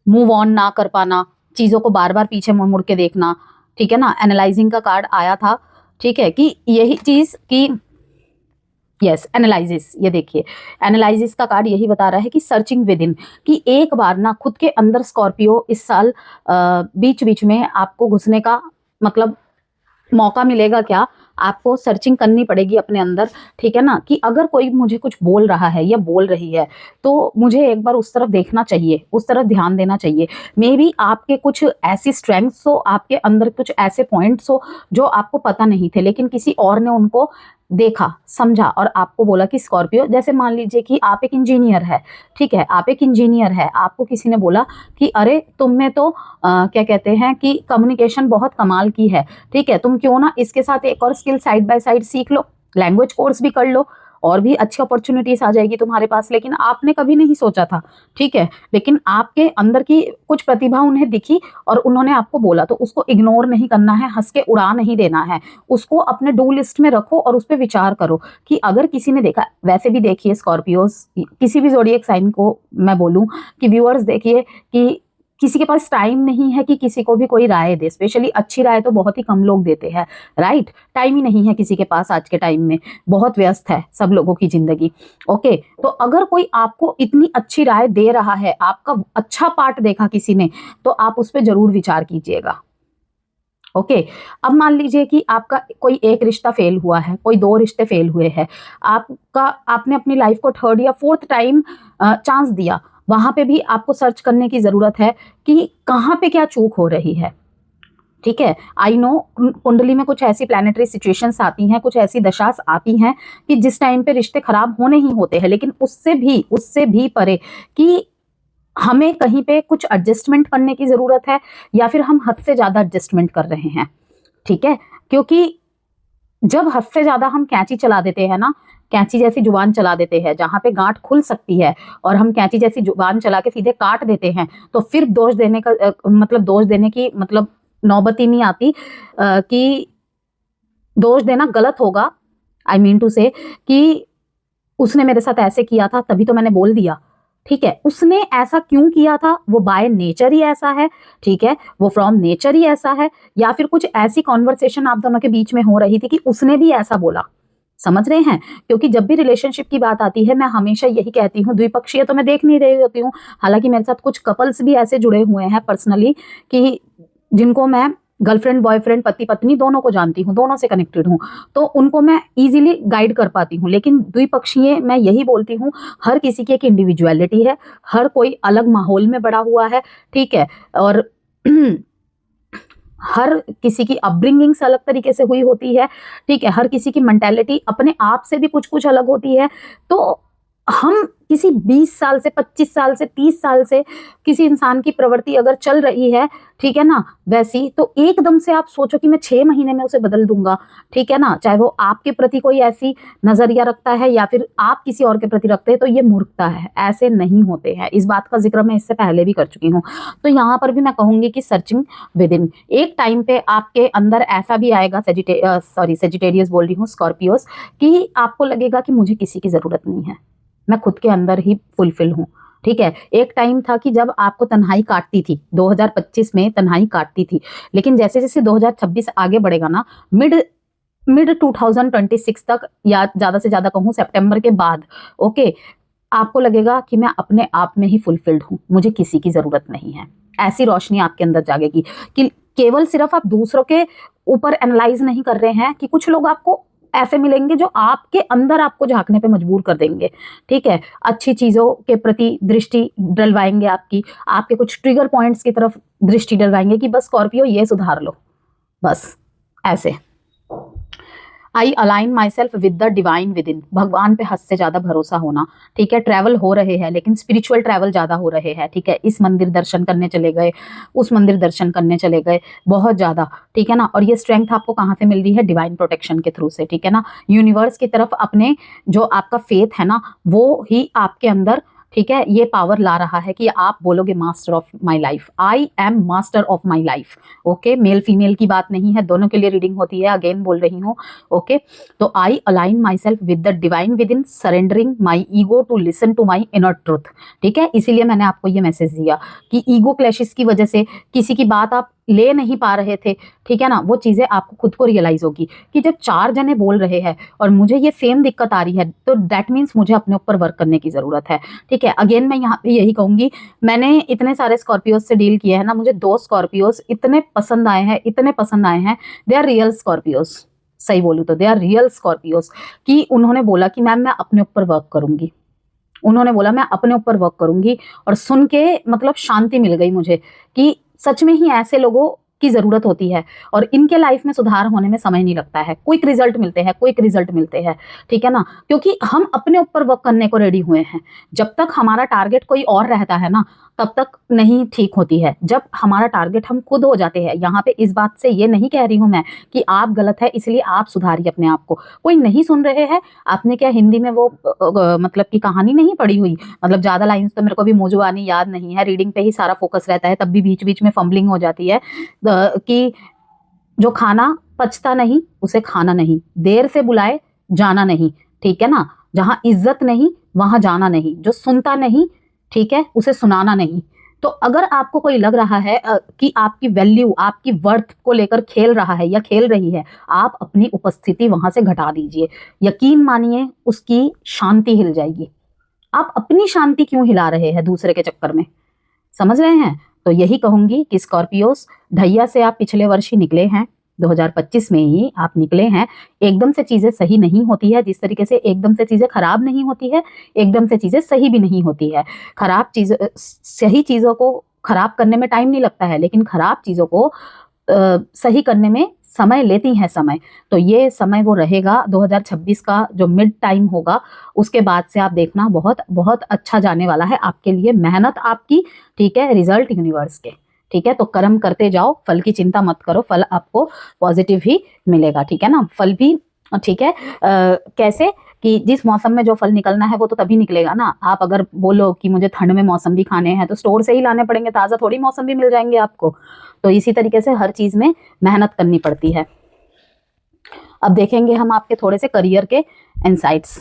[SPEAKER 1] मूव ऑन ना कर पाना, चीजों को बार बार पीछे मुड़ मुड़ के देखना। ठीक है ना, एनालाइजिंग का कार्ड आया था। ठीक है, कि यही चीज की, यस, एनालिसिस, ये देखिए एनालिसिस का कार्ड यही बता रहा है कि सर्चिंग विद इन, कि एक बार ना खुद के अंदर स्कॉर्पियो इस साल बीच बीच में आपको घुसने का मतलब मौका मिलेगा। क्या आपको सर्चिंग करनी पड़ेगी अपने अंदर। ठीक है ना, कि अगर कोई मुझे कुछ बोल रहा है या बोल रही है तो मुझे एक बार उस तरफ देखना चाहिए, उस तरफ ध्यान देना चाहिए। मे बी आपके कुछ ऐसी स्ट्रेंथ्स हो, आपके अंदर कुछ ऐसे पॉइंट्स हो जो आपको पता नहीं थे, लेकिन किसी और ने उनको देखा, समझा और आपको बोला कि स्कॉर्पियो, जैसे मान लीजिए कि आप एक इंजीनियर है। ठीक है, आप एक इंजीनियर है, आपको किसी ने बोला कि अरे तुम में तो क्या कहते हैं कि कम्युनिकेशन बहुत कमाल की है। ठीक है, तुम क्यों ना इसके साथ एक और स्किल साइड बाय साइड सीख लो, लैंग्वेज कोर्स भी कर लो, और भी अच्छी अपॉर्चुनिटीज आ जाएगी तुम्हारे पास। लेकिन आपने कभी नहीं सोचा था। ठीक है, लेकिन आपके अंदर की कुछ प्रतिभा उन्हें दिखी और उन्होंने आपको बोला, तो उसको इग्नोर नहीं करना है, हंस के उड़ा नहीं देना है, उसको अपने डू लिस्ट में रखो और उस पर विचार करो कि अगर किसी ने देखा। वैसे भी देखिए स्कॉर्पियोस, किसी भी ज़ोडिएक साइन को मैं बोलूं कि व्यूअर्स देखिए कि किसी के पास टाइम नहीं है कि किसी को भी कोई राय दे, स्पेशली अच्छी राय तो बहुत ही कम लोग देते हैं, राइट। टाइम ही नहीं है किसी के पास आज के टाइम में, बहुत व्यस्त है सब लोगों की जिंदगी। ओके, तो अगर कोई आपको इतनी अच्छी राय दे रहा है, आपका अच्छा पार्ट देखा किसी ने, तो आप उस पर जरूर विचार कीजिएगा। ओके, अब मान लीजिए कि आपका कोई एक रिश्ता फेल हुआ है, कोई दो रिश्ते फेल हुए हैं, आपने अपनी लाइफ को थर्ड या फोर्थ टाइम चांस दिया, वहां पे भी आपको सर्च करने की जरूरत है कि कहाँ पे क्या चूक हो रही है। ठीक है, आई नो कुंडली में कुछ ऐसी प्लैनेटरी सिचुएशंस आती हैं, कुछ ऐसी दशास आती हैं कि जिस टाइम पे रिश्ते खराब होने ही होते हैं, लेकिन उससे भी परे कि हमें कहीं पे कुछ एडजस्टमेंट करने की जरूरत है, या फिर हम हद से ज्यादा एडजस्टमेंट कर रहे हैं। ठीक है, क्योंकि जब हद से ज्यादा हम कैंची चला देते हैं ना, कैंची जैसी जुबान चला देते हैं, जहां पे गांठ खुल सकती है और हम कैंची जैसी जुबान चला के सीधे काट देते हैं, तो फिर दोष देने का मतलब दोष देने की मतलब नौबत ही नहीं आती कि दोष देना गलत होगा। आई मीन टू से कि उसने मेरे साथ ऐसे किया था तभी तो मैंने बोल दिया। ठीक है, उसने ऐसा क्यों किया था, वो बाय नेचर ही ऐसा है। ठीक है, वो फ्रॉम नेचर ही ऐसा है, या फिर कुछ ऐसी कॉन्वर्सेशन आप दोनों के बीच में हो रही थी कि उसने भी ऐसा बोला। समझ रहे हैं? क्योंकि जब भी रिलेशनशिप की बात आती है, मैं हमेशा यही कहती हूँ, द्विपक्षीय तो मैं देख नहीं रही होती हूँ, हालांकि मेरे साथ कुछ कपल्स भी ऐसे जुड़े हुए हैं पर्सनली कि जिनको मैं गर्लफ्रेंड बॉयफ्रेंड पति पत्नी दोनों को जानती हूँ, दोनों से कनेक्टेड हूँ, तो उनको मैं इजीली गाइड कर पाती हूँ। लेकिन द्विपक्षीय मैं यही बोलती हूँ, हर किसी की एक इंडिविजुअलिटी है, हर कोई अलग माहौल में बड़ा हुआ है। ठीक है, और हर किसी की अपब्रिंगिंग्स अलग तरीके से हुई होती है। ठीक है, हर किसी की मेंटालिटी अपने आप से भी कुछ कुछ अलग होती है। तो हम किसी 20 साल से 25 साल से 30 साल से किसी इंसान की प्रवृत्ति अगर चल रही है, ठीक है ना, वैसी, तो एकदम से आप सोचो कि मैं 6 महीने में उसे बदल दूंगा। ठीक है ना, चाहे वो आपके प्रति कोई ऐसी नजरिया रखता है या फिर आप किसी और के प्रति रखते हैं, तो ये मूर्खता है, ऐसे नहीं होते हैं। इस बात का जिक्र मैं इससे पहले भी कर चुकी हूँ। तो यहाँ पर भी मैं कहूंगी कि सर्चिंग विद इन, एक टाइम पे आपके अंदर ऐसा भी आएगा, सेजिटेरियस बोल रही हूँ, स्कॉर्पियोस, कि आपको लगेगा कि मुझे किसी की जरूरत नहीं है, मैं खुद के अंदर ही फुलफिल हूँ। ठीक है, एक टाइम था कि जब आपको तन्हाई काटती थी, 2025 में तन्हाई काटती थी, लेकिन जैसे जैसे 2026 आगे बढ़ेगा ना, मिड मिड 2026 तक, या ज्यादा से ज्यादा कहूँ सितंबर के बाद, ओके, आपको लगेगा कि मैं अपने आप में ही फुलफिल्ड हूँ, मुझे किसी की जरूरत नहीं है। ऐसी रोशनी आपके अंदर जागेगी कि केवल सिर्फ आप दूसरों के ऊपर एनालाइज नहीं कर रहे हैं, कि कुछ लोग आपको ऐसे मिलेंगे जो आपके अंदर आपको झांकने पे मजबूर कर देंगे। ठीक है, अच्छी चीजों के प्रति दृष्टि डलवाएंगे, आपके कुछ ट्रिगर पॉइंट्स की तरफ दृष्टि डलवाएंगे कि बस स्कॉर्पियो ये सुधार लो, बस ऐसे। I align myself with the divine within, भगवान पे हद से ज्यादा भरोसा होना। ठीक है, ट्रैवल हो रहे हैं, लेकिन स्पिरिचुअल ट्रैवल ज्यादा हो रहे हैं। ठीक है, इस मंदिर दर्शन करने चले गए, उस मंदिर दर्शन करने चले गए, बहुत ज्यादा। ठीक है ना, और ये स्ट्रेंथ आपको कहाँ से मिल रही है? डिवाइन प्रोटेक्शन के थ्रू से। ठीक है ना, यूनिवर्स की तरफ अपने जो आपका फेथ है ना, वो ही आपके अंदर, ठीक है, ये पावर ला रहा है कि आप बोलोगे master of my life, I am master of my life. Okay, male female की बात नहीं है, दोनों के लिए रीडिंग होती है, अगेन बोल रही हूँ। ओके, तो I align myself with the divine within, surrendering my ego to listen to my inner truth. ठीक है, इसीलिए मैंने आपको ये मैसेज दिया कि ईगो क्लैशेस की वजह से किसी की बात आप ले नहीं पा रहे थे। ठीक है ना, वो चीजें आपको खुद को रियलाइज होगी कि जब 4 जने बोल रहे हैं और मुझे ये सेम दिक्कत आ रही है, तो दैट मीन्स मुझे अपने ऊपर वर्क करने की जरूरत है। ठीक है, अगेन मैं यहाँ पे यही कहूंगी, मैंने इतने सारे स्कॉर्पियोज से डील किए हैं ना, मुझे 2 स्कॉर्पियोज इतने पसंद आए हैं, इतने पसंद आए हैं, दे आर रियल स्कॉर्पियोज। सही बोलूं तो दे आर रियल स्कॉर्पियोज, कि उन्होंने बोला कि मैम मैं अपने ऊपर वर्क करूंगी, उन्होंने बोला मैं अपने ऊपर वर्क करूंगी। और सुन के मतलब शांति मिल गई मुझे कि सच में ही ऐसे लोगों की जरूरत होती है, और इनके लाइफ में सुधार होने में समय नहीं लगता है, क्विक रिजल्ट मिलते हैं, क्विक रिजल्ट मिलते हैं। ठीक है ना, क्योंकि हम अपने ऊपर वर्क करने को रेडी हुए हैं। जब तक हमारा टारगेट कोई और रहता है ना, तब तक नहीं ठीक होती है। जब हमारा टारगेट हम खुद हो जाते हैं, यहाँ पे इस बात से ये नहीं कह रही हूं मैं कि आप गलत है इसलिए आप सुधारिए अपने आप को, कोई नहीं सुन रहे हैं। आपने क्या हिंदी में वो मतलब की कहानी नहीं पढ़ी हुई? मतलब ज्यादा लाइंस तो मेरे को भी मौजूबानी याद नहीं है, रीडिंग पे ही सारा फोकस रहता है, तब भी बीच बीच में फंबलिंग हो जाती है कि जो खाना पचता नहीं उसे खाना नहीं, देर से बुलाए जाना नहीं। ठीक है ना, जहां इज्जत नहीं वहां जाना नहीं, जो सुनता नहीं, ठीक है, उसे सुनाना नहीं। तो अगर आपको कोई लग रहा है कि आपकी वैल्यू, आपकी वर्थ को लेकर खेल रहा है या खेल रही है, आप अपनी उपस्थिति वहां से घटा दीजिए। यकीन मानिए उसकी शांति हिल जाएगी। आप अपनी शांति क्यों हिला रहे हैं दूसरे के चक्कर में? समझ रहे हैं? तो यही कहूंगी कि स्कॉर्पियोस, ढैया से आप पिछले वर्ष ही निकले हैं, 2025 में ही आप निकले हैं। एकदम से चीजें सही नहीं होती है, जिस तरीके से एकदम से चीजें खराब नहीं होती है, एकदम से चीजें सही भी नहीं होती है। सही चीजों को खराब करने में टाइम नहीं लगता है, लेकिन खराब चीजों को सही करने में समय लेती है समय। तो ये समय वो रहेगा 2026 का जो मिड टाइम होगा, उसके बाद से आप देखना बहुत बहुत अच्छा जाने वाला है आपके लिए। मेहनत आपकी, ठीक है, रिजल्ट यूनिवर्स के, ठीक है। तो कर्म करते जाओ, फल की चिंता मत करो, फल आपको पॉजिटिव ही मिलेगा, ठीक है ना। फल भी ठीक है कैसे कि जिस मौसम में जो फल निकलना है वो तो तभी निकलेगा ना। आप अगर बोलो कि मुझे ठंड में मौसम भी खाने हैं तो स्टोर से ही लाने पड़ेंगे, ताज़ा थोड़ी मौसम भी मिल जाएंगे आपको। तो इसी तरीके से हर चीज़ में मेहनत करनी पड़ती है। अब देखेंगे हम आपके थोड़े से करियर के इंसाइट्स,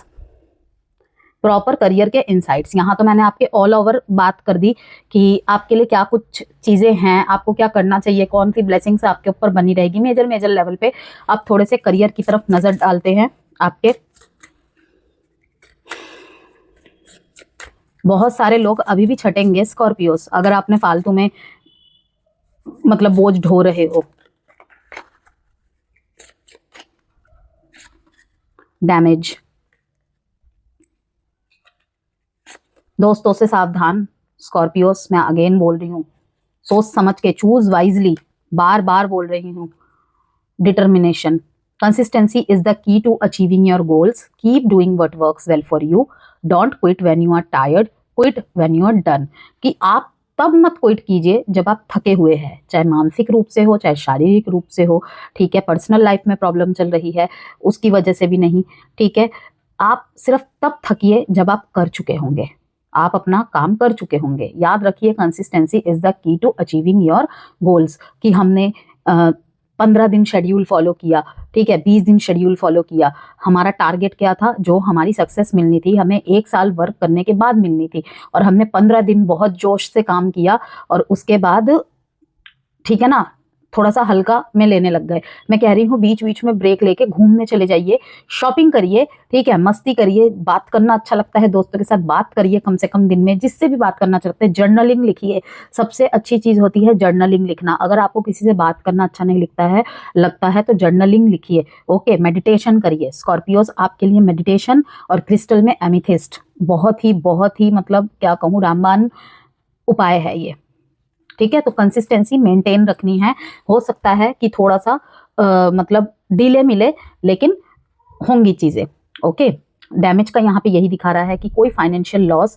[SPEAKER 1] प्रॉपर करियर के इंसाइट्स। यहाँ तो मैंने आपके ऑल ओवर बात कर दी कि आपके लिए क्या कुछ चीज़ें हैं, आपको क्या करना चाहिए, कौन सी ब्लेसिंग्स आपके ऊपर बनी रहेगी मेजर लेवल पे। अब थोड़े से करियर की तरफ नज़र डालते हैं आपके। बहुत सारे लोग अभी भी छटेंगे स्कॉर्पियोस, अगर आपने फालतू में मतलब बोझ ढो रहे हो। डैमेज, दोस्तों से सावधान स्कॉर्पियोस, मैं अगेन बोल रही हूँ, सोच समझ के, चूज वाइजली, बार बार बोल रही हूँ। Determination, consistency is the key to achieving your goals, keep doing what works well for you, don't quit when you are tired, quit when you are done. कि आप तब मत क्विट कीजिए जब आप थके हुए हैं, चाहे मानसिक रूप से हो चाहे शारीरिक रूप से हो, ठीक है। पर्सनल लाइफ में प्रॉब्लम चल रही है उसकी वजह से भी नहीं, ठीक है। आप सिर्फ तब थकिए जब आप कर चुके होंगे, आप अपना काम कर चुके होंगे। याद रखिए, consistency is the key to achieving your goals. कि हमने 15 दिन शेड्यूल फॉलो किया, ठीक है, 20 दिन शेड्यूल फॉलो किया, हमारा टारगेट क्या था, जो हमारी सक्सेस मिलनी थी हमें 1 साल वर्क करने के बाद मिलनी थी, और हमने 15 दिन बहुत जोश से काम किया और उसके बाद, ठीक है ना, थोड़ा सा हल्का में लेने लग गए। मैं कह रही हूँ बीच बीच में ब्रेक लेके घूमने चले जाइए, शॉपिंग करिए, ठीक है, मस्ती करिए, बात करना अच्छा लगता है दोस्तों के साथ बात करिए कम से कम दिन में, जिससे भी बात करना अच्छा लगता है। जर्नलिंग लिखिए, सबसे अच्छी चीज़ होती है जर्नलिंग लिखना। अगर आपको किसी से बात करना अच्छा नहीं लगता है तो जर्नलिंग लिखिए, ओके। मेडिटेशन करिए स्कॉर्पियोस, आपके लिए मेडिटेशन और क्रिस्टल में एमिथिस्ट बहुत ही मतलब क्या कहूँ, रामबाण उपाय है ये, ठीक है। तो कंसिस्टेंसी मेंटेन रखनी है। हो सकता है कि थोड़ा सा मतलब डिले मिले, लेकिन होंगी चीज़ें, ओके। डैमेज का यहाँ पे यही दिखा रहा है कि कोई फाइनेंशियल लॉस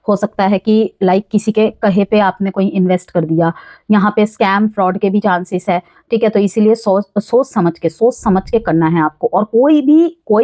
[SPEAKER 1] हो सकता है, कि लाइक किसी के कहे पे आपने कोई इन्वेस्ट कर दिया, यहाँ पे स्कैम फ्रॉड के भी चांसेस है, ठीक है। तो इसीलिए सोच समझ के करना है आपको। और कोई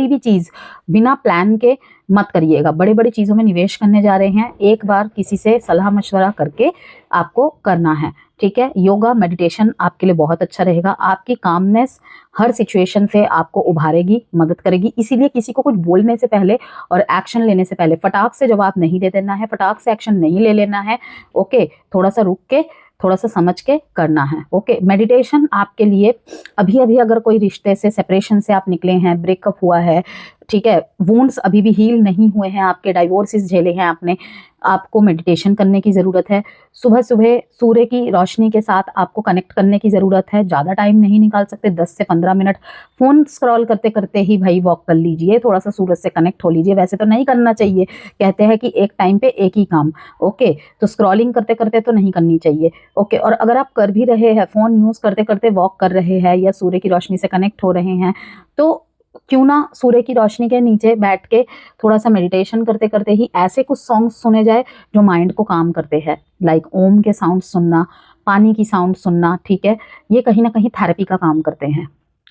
[SPEAKER 1] भी चीज़ बिना प्लान के मत करिएगा। बड़ी बड़ी चीज़ों में निवेश करने जा रहे हैं, एक बार किसी से सलाह मशवरा करके आपको करना है, ठीक है। योगा मेडिटेशन आपके लिए बहुत अच्छा रहेगा। आपकी कामनेस हर सिचुएशन से आपको उभारेगी, मदद करेगी। इसीलिए किसी को कुछ बोलने से पहले और एक्शन लेने से पहले फटाक से जवाब नहीं दे देना है, फटाक से एक्शन नहीं ले लेना है, ओके। थोड़ा सा रुक के, थोड़ा सा समझ के करना है, ओके। मेडिटेशन आपके लिए अभी अगर कोई रिश्ते से, सेपरेशन से आप निकले हैं, ब्रेकअप हुआ है, ठीक है, वुंड्स अभी भी हील नहीं हुए हैं आपके, डाइवोर्सेस झेले हैं आपने, आपको मेडिटेशन करने की ज़रूरत है। सुबह सुबह सूर्य की रोशनी के साथ आपको कनेक्ट करने की ज़रूरत है। ज़्यादा टाइम नहीं निकाल सकते, 10 से 15 मिनट फ़ोन स्क्रॉल करते करते ही भाई वॉक कर लीजिए, थोड़ा सा सूरज से कनेक्ट हो लीजिए। वैसे तो नहीं करना चाहिए, कहते हैं कि एक टाइम पे एक ही काम, ओके। तो स्क्रॉलिंग करते करते तो नहीं करनी चाहिए, ओके। और अगर आप कर भी रहे हैं, फ़ोन यूज़ करते करते वॉक कर रहे हैं या सूर्य की रोशनी से कनेक्ट हो रहे हैं, तो क्यों ना सूर्य की रोशनी के नीचे बैठ के थोड़ा सा मेडिटेशन करते करते ही ऐसे कुछ सॉन्ग्स सुने जाए जो माइंड को काम करते हैं, लाइक ओम के साउंड सुनना, पानी की साउंड सुनना, ठीक है। ये कहीं ना कहीं थेरेपी का काम करते हैं,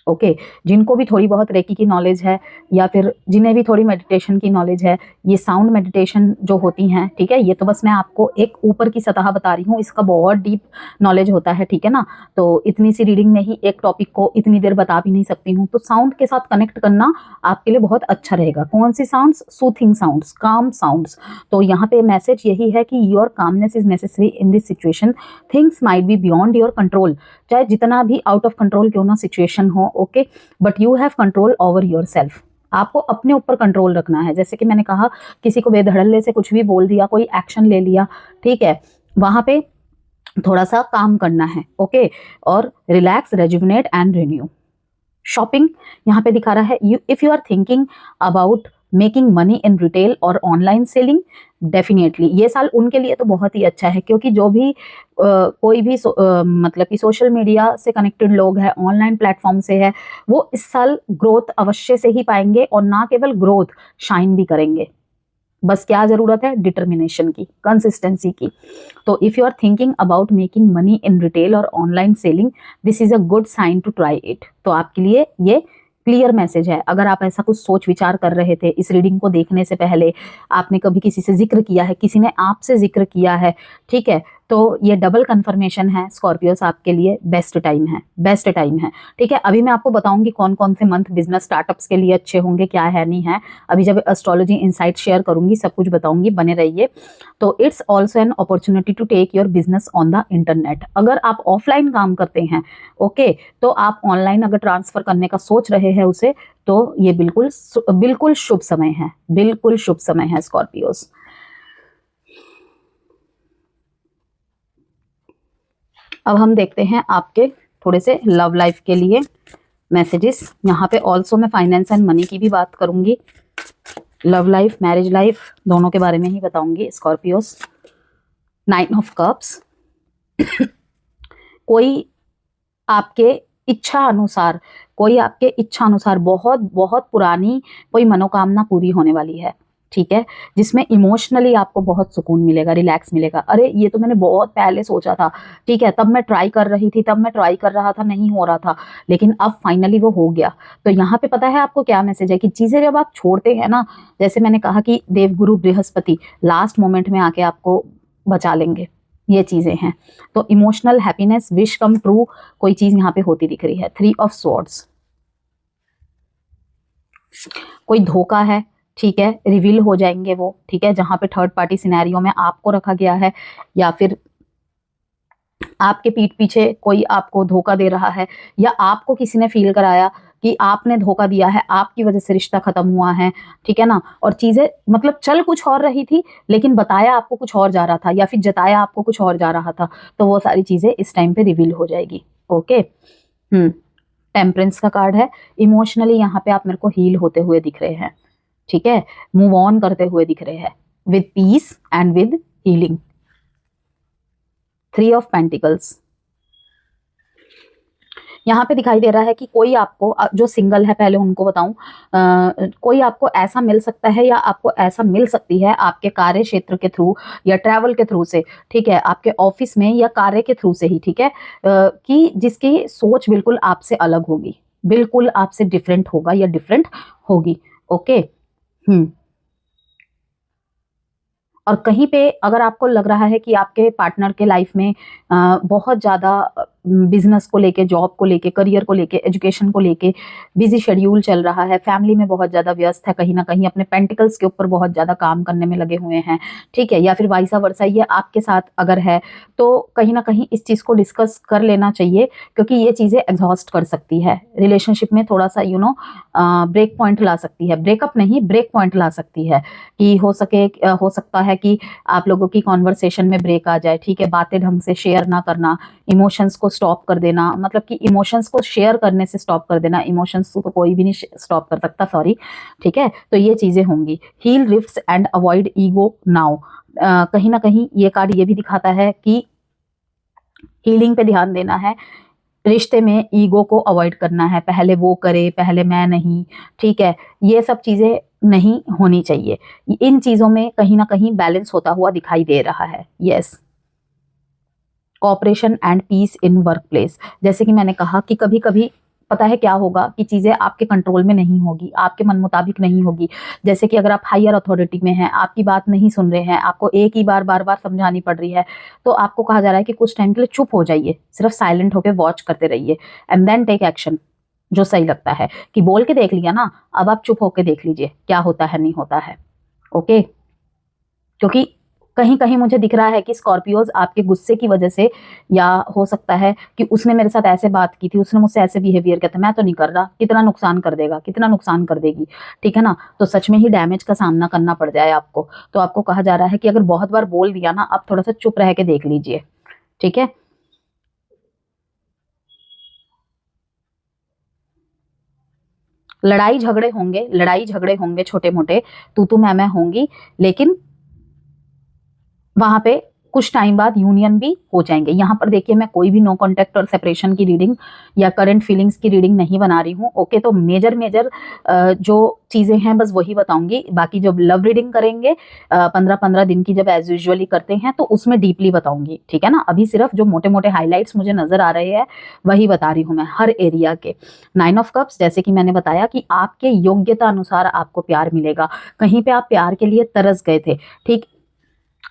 [SPEAKER 1] ओके। जिनको भी थोड़ी बहुत रेकी की नॉलेज है या फिर जिन्हें भी थोड़ी मेडिटेशन की नॉलेज है, ये साउंड मेडिटेशन जो होती हैं, ठीक है, ये तो बस मैं आपको एक ऊपर की सतह बता रही हूँ, इसका बहुत डीप नॉलेज होता है, ठीक है ना। तो इतनी सी रीडिंग में ही एक टॉपिक को इतनी देर बता भी नहीं सकती हूँ। तो साउंड के साथ कनेक्ट करना आपके लिए बहुत अच्छा रहेगा। कौन सी साउंड्स? सूथिंग साउंड्स, काम साउंड्स। तो यहाँ पे मैसेज यही है कि your calmness is necessary in this situation, things might be beyond your control, चाहे जितना भी आउट ऑफ कंट्रोल क्यों ना सिचुएशन हो, okay, but you have control over your self. आपको अपने ऊपर कंट्रोल रखना है। जैसे कि मैंने कहा, किसी को बेधड़ल्ले से कुछ भी बोल दिया, कोई एक्शन ले लिया, ठीक है, वहां पे थोड़ा सा काम करना है, ओके। और relax, rejuvenate and renew, shopping यहाँ पे दिखा रहा है। If you are thinking about making money in retail और ऑनलाइन सेलिंग, डेफिनेटली ये साल उनके लिए तो बहुत ही अच्छा है, क्योंकि जो भी कोई भी मतलब कि सोशल मीडिया से कनेक्टेड लोग हैं, ऑनलाइन प्लेटफॉर्म से है, वो इस साल ग्रोथ अवश्य से ही पाएंगे, और ना केवल ग्रोथ, शाइन भी करेंगे। बस क्या जरूरत है? डिटर्मिनेशन की, कंसिस्टेंसी की। तो if you are thinking about making money in retail और online selling, this is a good sign to try it. तो आपके लिए ये क्लियर मैसेज है। अगर आप ऐसा कुछ सोच विचार कर रहे थे इस रीडिंग को देखने से पहले, आपने कभी किसी से जिक्र किया है, किसी ने आपसे जिक्र किया है, ठीक है, तो ये डबल कंफर्मेशन है स्कॉर्पियोस, आपके लिए बेस्ट टाइम है, बेस्ट टाइम है। ठीक है, अभी मैं आपको बताऊंगी कौन कौन से मंथ बिजनेस स्टार्टअप्स के लिए अच्छे होंगे, क्या है नहीं है। अभी जब एस्ट्रोलॉजी इनसाइट शेयर करूंगी सब कुछ बताऊंगी, बने रहिए। तो it's also an opportunity to take your business on the internet. अगर आप ऑफलाइन काम करते हैं, ओके, तो आप ऑनलाइन अगर ट्रांसफर करने का सोच रहे हैं उसे, तो ये बिल्कुल बिल्कुल शुभ समय है, बिल्कुल शुभ समय है स्कॉर्पियोस। अब हम देखते हैं आपके थोड़े से लव लाइफ के लिए मैसेजेस। यहाँ पे ऑल्सो मैं फाइनेंस एंड मनी की भी बात करूंगी, लव लाइफ, मैरिज लाइफ, दोनों के बारे में ही बताऊंगी स्कॉर्पियोस। 9 ऑफ कप्स, कोई आपके इच्छा अनुसार, कोई आपके इच्छा अनुसार बहुत बहुत पुरानी कोई मनोकामना पूरी होने वाली है, ठीक है, जिसमें इमोशनली आपको बहुत सुकून मिलेगा, रिलैक्स मिलेगा। अरे ये तो मैंने बहुत पहले सोचा था, ठीक है, तब मैं ट्राई कर रही थी, तब मैं ट्राई कर रहा था, नहीं हो रहा था, लेकिन अब फाइनली वो हो गया। तो यहाँ पे पता है आपको क्या मैसेज है, कि चीजें जब आप छोड़ते हैं ना, जैसे मैंने कहा कि देवगुरु बृहस्पति लास्ट मोमेंट में आके आपको बचा लेंगे, ये चीजें हैं। तो emotional happiness, wish come true, कोई चीज यहाँ पे होती दिख रही है। 3 ऑफ स्वॉर्ड्स, कोई धोखा है, ठीक है, रिवील हो जाएंगे वो, ठीक है, जहां पे थर्ड पार्टी सिनेरियो में आपको रखा गया है, या फिर आपके पीठ पीछे कोई आपको धोखा दे रहा है, या आपको किसी ने फील कराया कि आपने धोखा दिया है, आपकी वजह से रिश्ता खत्म हुआ है, ठीक है ना, और चीजें मतलब चल कुछ और रही थी, लेकिन बताया आपको कुछ और जा रहा था, या फिर जताया आपको कुछ और जा रहा था, तो वो सारी चीजें इस टाइम पे रिवील हो जाएगी। ओके, टेम्परेंस का कार्ड है। इमोशनली यहाँ पे आप मेरे को हील होते हुए दिख रहे हैं, ठीक है, मूव ऑन करते हुए दिख रहे हैं, with piece and with healing. 3 of pentacles, यहाँ पे दिखाई दे रहा है कि कोई आपको, जो सिंगल है पहले उनको बताऊं, कोई आपको ऐसा मिल सकता है, या आपको ऐसा मिल सकती है आपके कार्य क्षेत्र के थ्रू या ट्रैवल के थ्रू से, ठीक है, आपके ऑफिस में या कार्य के थ्रू से ही, ठीक है, कि जिसकी सोच बिल्कुल आपसे अलग होगी, बिल्कुल आपसे डिफरेंट होगा या डिफरेंट होगी। ओके, और कहीं पे अगर आपको लग रहा है कि आपके पार्टनर के लाइफ में बहुत ज़्यादा बिजनेस को लेके, जॉब को लेके, करियर को लेके, एजुकेशन को लेके बिजी शेड्यूल चल रहा है, फैमिली में बहुत ज़्यादा व्यस्त है, कहीं ना कहीं अपने पेंटिकल्स के ऊपर बहुत ज़्यादा काम करने में लगे हुए हैं, ठीक है, या फिर वाइसा वर्सा ये आपके साथ अगर है, तो कहीं ना कहीं इस चीज़ को डिस्कस कर लेना चाहिए, क्योंकि ये चीज़ें एग्जॉस्ट कर सकती है रिलेशनशिप में, थोड़ा सा ब्रेक पॉइंट ला सकती है, ब्रेकअप नहीं, ब्रेक पॉइंट ला सकती है, कि हो सकता है कि आप लोगों की कॉन्वर्सेशन में ब्रेक आ जाए, ठीक है, बातें ढंग से शेयर ना करना, इमोशंस को स्टॉप कर देना, मतलब कि इमोशंस को शेयर करने से स्टॉप कर देना, इमोशंस तो कोई भी नहीं स्टॉप कर सकता, सॉरी, ठीक है, तो ये चीजें होंगी। Heal rifts and avoid ego now, कहीं ना कहीं ये कार्ड ये भी दिखाता है कि हीलिंग पे ध्यान देना है, रिश्ते में ईगो को अवॉइड करना है, पहले वो करे, पहले मैं नहीं, ठीक है, ये सब चीजें नहीं होनी चाहिए। इन चीजों में कहीं ना कहीं बैलेंस होता हुआ दिखाई दे रहा है। Yes, cooperation and peace in work place, जैसे कि मैंने कहा कि कभी कभी पता है क्या होगा, कि चीजें आपके कंट्रोल में नहीं होगी, आपके मन मुताबिक नहीं होगी, जैसे कि अगर आप हायर अथॉरिटी में हैं, आपकी बात नहीं सुन रहे हैं, आपको एक ही बार बार बार समझानी पड़ रही है, तो आपको कहा जा रहा है कि कुछ टाइम के लिए चुप हो जाइए, सिर्फ साइलेंट होकर वॉच करते रहिए, एंड देन टेक एक्शन, जो सही लगता है। कि बोल के देख लिया ना, अब आप चुप होके देख लीजिए क्या होता है, नहीं होता है। ओके, क्योंकि कहीं कहीं मुझे दिख रहा है कि स्कॉर्पियोज आपके गुस्से की वजह से, या हो सकता है कि उसने मेरे साथ ऐसे बात की थी, उसने मुझसे ऐसे बिहेवियर किया था, मैं तो नहीं कर रहा, कितना नुकसान कर देगा, कितना नुकसान कर देगी, ठीक है ना, तो सच में ही डैमेज का सामना करना पड़ जाए आपको। तो आपको कहा जा रहा है कि अगर बहुत बार बोल दिया ना, आप थोड़ा सा चुप रह के देख लीजिए, ठीक है। लड़ाई झगड़े होंगे छोटे मोटे, तू मैं होंगी, लेकिन वहां पे कुछ टाइम बाद यूनियन भी हो जाएंगे। यहाँ पर देखिए मैं कोई भी नो कॉन्टेक्ट और सेपरेशन की रीडिंग या करंट फीलिंग्स की रीडिंग नहीं बना रही हूँ। ओके, तो मेजर जो चीजें हैं बस वही बताऊंगी। बाकी जब लव रीडिंग करेंगे 15-15 दिन की जब एज यूजुअली करते हैं तो उसमें डीपली बताऊंगी, ठीक है ना। अभी सिर्फ जो मोटे मोटे हाईलाइट्स मुझे नजर आ रहे हैं वही बता रही हूँ मैं हर एरिया के। 9 ऑफ कप्स, जैसे कि मैंने बताया कि आपके योग्यता अनुसार आपको प्यार मिलेगा। कहीं पे आप प्यार के लिए तरस गए थे, ठीक,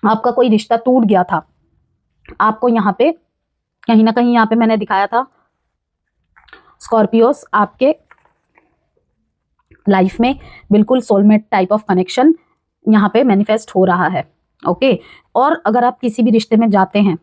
[SPEAKER 1] आपका कोई रिश्ता टूट गया था, आपको यहाँ पे कहीं ना कहीं यहाँ पे मैंने दिखाया था स्कॉर्पियोस आपके लाइफ में बिल्कुल सोलमेट टाइप ऑफ कनेक्शन यहाँ पे मैनिफेस्ट हो रहा है। ओके, और अगर आप किसी भी रिश्ते में जाते हैं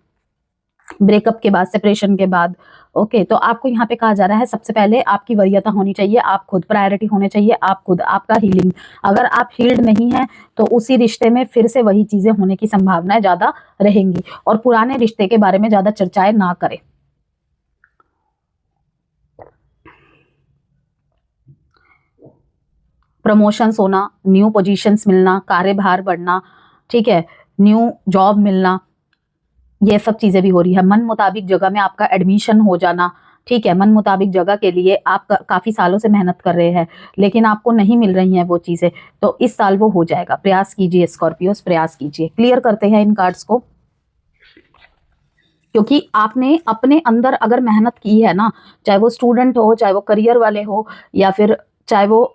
[SPEAKER 1] ब्रेकअप के बाद, सेपरेशन के बाद, ओके, तो आपको यहाँ पे कहा जा रहा है सबसे पहले आपकी वरीयता होनी चाहिए, आप खुद प्रायोरिटी होने चाहिए, आप खुद, आपका हीलिंग। अगर आप हील्ड नहीं है तो उसी रिश्ते में फिर से वही चीजें होने की संभावनाएं ज्यादा रहेंगी। और पुराने रिश्ते के बारे में ज्यादा चर्चाएं ना करें। प्रमोशंस होना, न्यू पोजीशंस मिलना, कार्यभार बढ़ना, ठीक है, न्यू जॉब मिलना, ये सब चीजें भी हो रही है। मन मुताबिक जगह में आपका एडमिशन हो जाना, ठीक है, मन मुताबिक जगह के लिए आप काफी सालों से मेहनत कर रहे हैं लेकिन आपको नहीं मिल रही हैं वो चीजें, तो इस साल वो हो जाएगा। प्रयास कीजिए स्कॉर्पियोस, प्रयास कीजिए। क्लियर करते हैं इन कार्ड्स को, क्योंकि आपने अपने अंदर अगर मेहनत की है ना, चाहे वो स्टूडेंट हो, चाहे वो करियर वाले हो, या फिर चाहे वो